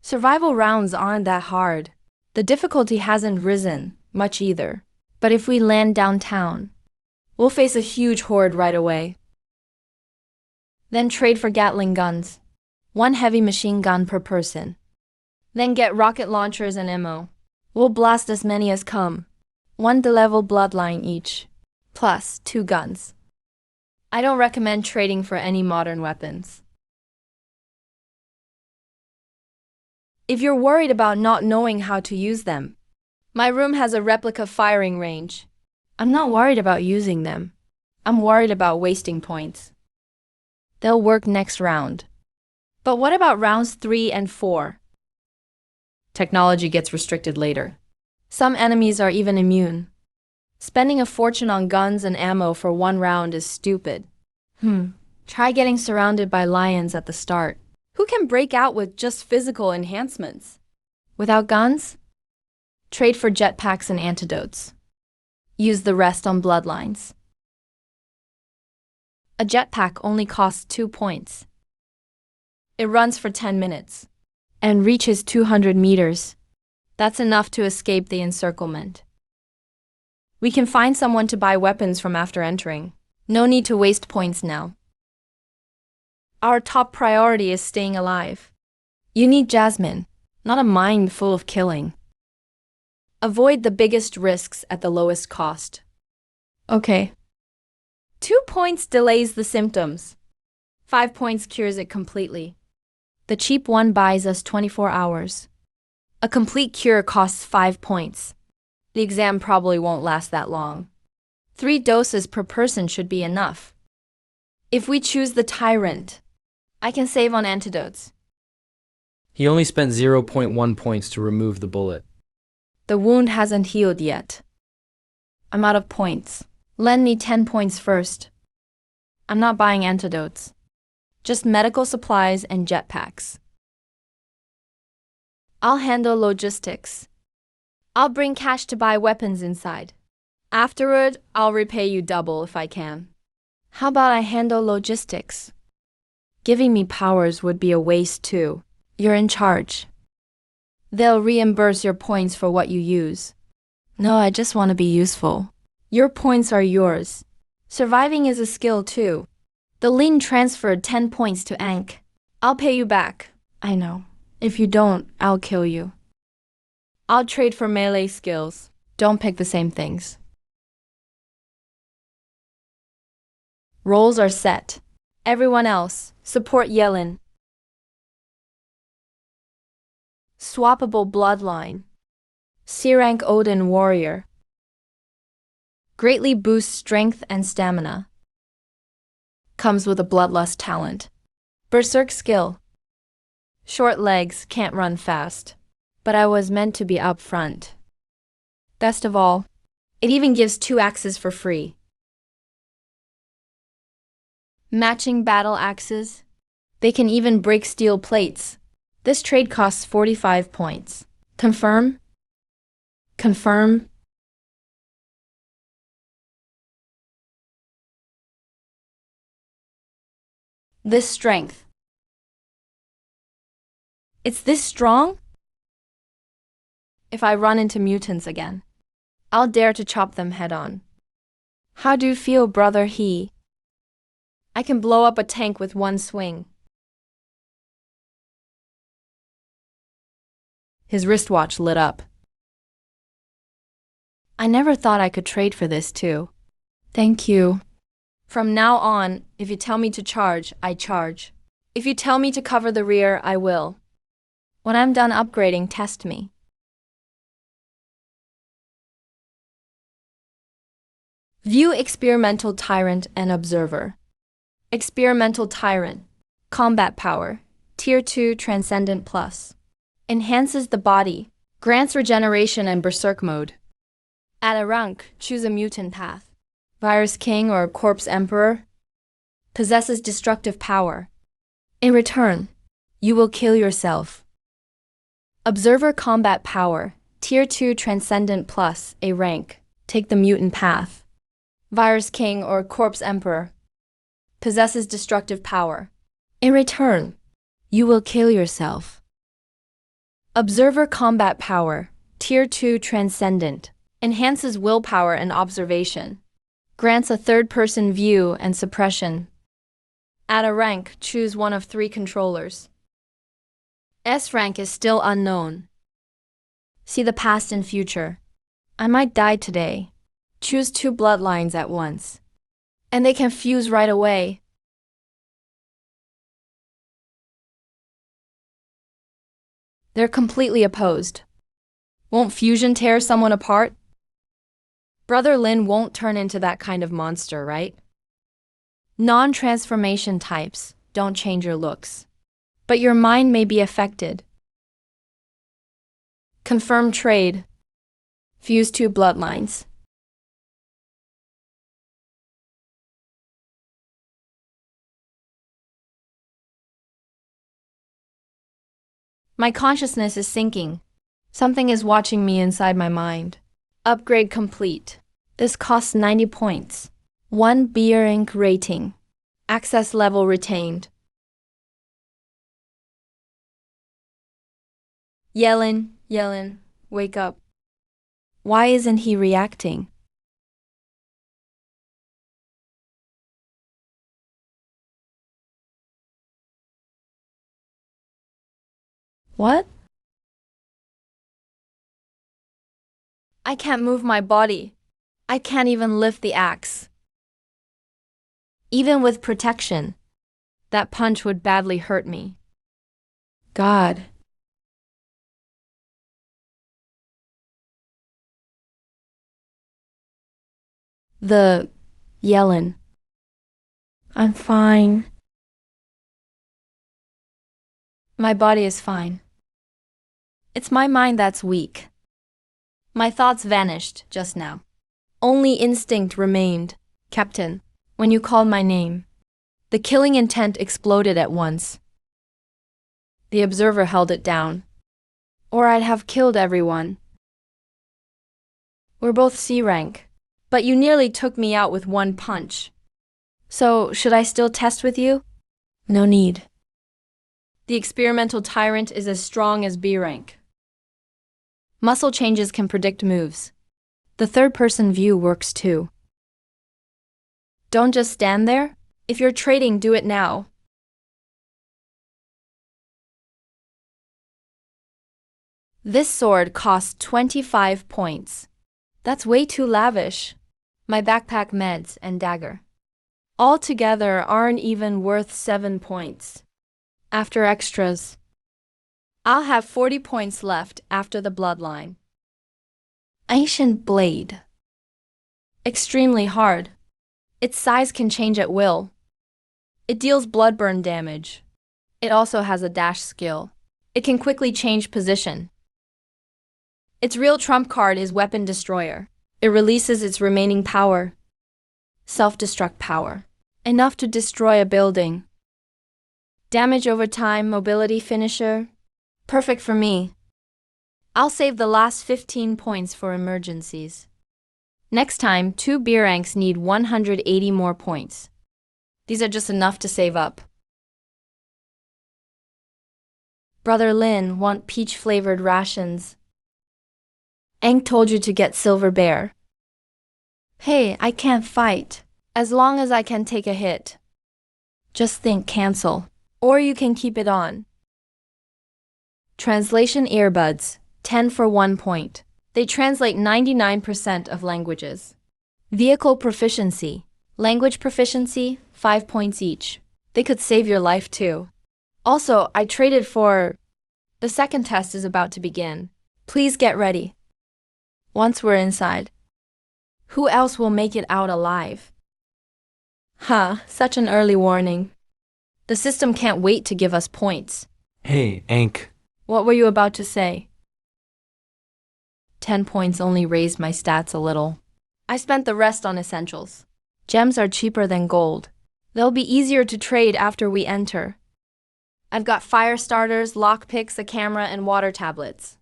Survival rounds aren't that hard. The difficulty hasn't risen much either. But if we land downtown, we'll face a huge horde right away. Then trade for Gatling guns, 1 heavy machine gun per person. Then get rocket launchers and ammo. We'll blast as many as come, 1 D-level bloodline each, plus 2 guns. I don't recommend trading for any modern weapons. If you're worried about not knowing how to use them, my room has a replica firing range. I'm not worried about using them. I'm worried about wasting points. They'll work next round. But what about rounds 3 and 4? Technology gets restricted later. Some enemies are even immune. Spending a fortune on guns and ammo for 1 round is stupid. Try getting surrounded by lions at the start. Who can break out with just physical enhancements? Without guns? Trade for jetpacks and antidotes. Use the rest on bloodlines. A jetpack only costs 2 points. It runs for 10 minutes and reaches 200 meters. That's enough to escape the encirclement. We can find someone to buy weapons from after entering. No need to waste points now. Our top priority is staying alive. You need Jasmine, not a mind full of killing. Avoid the biggest risks at the lowest cost. Okay. 2 points delays the symptoms. 5 points cures it completely. The cheap one buys us 24 hours. A complete cure costs 5 points. The exam probably won't last that long. 3 doses per person should be enough. If we choose the Tyrant, I can save on antidotes. He only spent 0.1 points to remove the bullet. The wound hasn't healed yet. I'm out of points. Lend me 10 points first. I'm not buying antidotes. Just medical supplies and jetpacks. I'll handle logistics. I'll bring cash to buy weapons inside. Afterward, I'll repay you double if I can. How about I handle logistics? Giving me powers would be a waste too. You're in charge. They'll reimburse your points for what you use. No, I just want to be useful. Your points are yours. Surviving is a skill too. The Lin transferred 10 points to Ankh. I'll pay you back. I know. If you don't, I'll kill you. I'll trade for melee skills. Don't pick the same things. Roles are set. Everyone else, support Yelin. Swappable bloodline. C-rank Odin warrior. Greatly boosts strength and stamina. Comes with a bloodlust talent. Berserk skill. Short legs, can't run fast. But I was meant to be up front. Best of all, it even gives 2 axes for free. Matching battle axes. They can even break steel plates. This trade costs 45 points. Confirm? Confirm? This strength. It's this strong? If I run into mutants again, I'll dare to chop them head on. How do you feel, brother He? I can blow up a tank with one swing. His wristwatch lit up. I never thought I could trade for this too. Thank you. From now on, if you tell me to charge, I charge. If you tell me to cover the rear, I will. When I'm done upgrading, test me. View Experimental Tyrant and Observer. Experimental Tyrant. Combat Power. Tier 2 Transcendent Plus. Enhances the body. Grants regeneration and Berserk mode. At a rank, choose a mutant path. Virus King or Corpse Emperor. Possesses destructive power. In return, you will kill yourself. Observer Combat Power. Tier 2 Transcendent Plus, a rank. Take the mutant path. Virus King or Corpse Emperor. Possesses destructive power. In return, you will kill yourself. Observer Combat Power. Tier 2 Transcendent. Enhances willpower and observation. Grants a third-person view and suppression. At a rank, choose one of 3 controllers. S rank is still unknown. See the past and future. I might die today. Choose 2 bloodlines at once. And they can fuse right away. They're completely opposed. Won't fusion tear someone apart? Brother Lin won't turn into that kind of monster, right? Non-transformation types don't change your looks, but your mind may be affected. Confirm trade. Fuse 2 bloodlines. My consciousness is sinking. Something is watching me inside my mind. Upgrade complete. This costs 90 points. 1 Beer Inc. rating. Access level retained. Yelin, wake up. Why isn't he reacting? What? I can't move my body. I can't even lift the axe. Even with protection, that punch would badly hurt me. God. Yelin. I'm fine. My body is fine. It's my mind that's weak. My thoughts vanished just now. Only instinct remained. Captain, when you called my name, the killing intent exploded at once. The observer held it down. Or I'd have killed everyone. We're both C rank, but you nearly took me out with 1 punch. So, should I still test with you? No need. The experimental tyrant is as strong as B rank. Muscle changes can predict moves. The third-person view works too. Don't just stand there. If you're trading, do it now. This sword costs 25 points. That's way too lavish. My backpack, meds, and dagger. All together aren't even worth 7 points. After extras, I'll have 40 points left after the bloodline. Ancient blade. Extremely hard. Its size can change at will. It deals bloodburn damage. It also has a dash skill. It can quickly change position. Its real trump card is Weapon Destroyer. It releases its remaining power. Self-destruct power. Enough to destroy a building. Damage over time, mobility finisher. Perfect for me. I'll save the last 15 points for emergencies. Next time, 2 beer ranks need 180 more points. These are just enough to save up. Brother Lin want peach-flavored rations. Aang told you to get Silver Bear. Hey, I can't fight. As long as I can take a hit. Just think cancel. Or you can keep it on. Translation earbuds, 10 for 1 point. They translate 99% of languages. Vehicle proficiency. Language proficiency, 5 points each. They could save your life too. Also, I traded for... The second test is about to begin. Please get ready. Once we're inside, who else will make it out alive? Such an early warning. The system can't wait to give us points. Hey, Ankh. What were you about to say? 10 points only raised my stats a little. I spent the rest on essentials. Gems are cheaper than gold. They'll be easier to trade after we enter. I've got fire starters, lockpicks, a camera, and water tablets.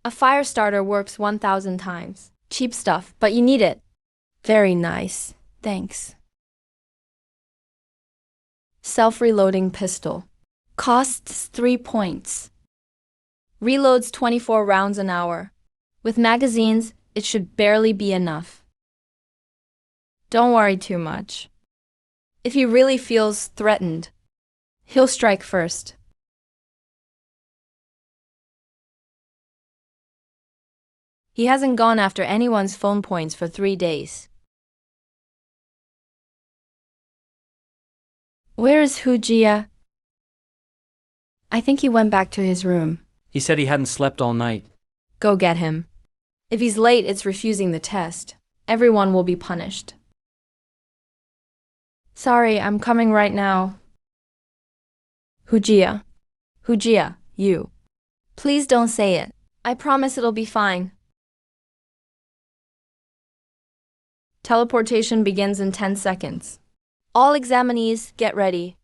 A fire starter works 1,000 times. Cheap stuff, but you need it. Very nice. Thanks. Self-reloading pistol. Costs 3 points. Reloads 24 rounds an hour. With magazines, it should barely be enough. Don't worry too much. If he really feels threatened, he'll strike first. He hasn't gone after anyone's phone points for 3 days. Where is Hujia? I think he went back to his room. He said he hadn't slept all night. Go get him. If he's late, it's refusing the test. Everyone will be punished. Sorry, I'm coming right now. Hujia. Hujia, you. Please don't say it. I promise it'll be fine. Teleportation begins in 10 seconds. All examinees, get ready.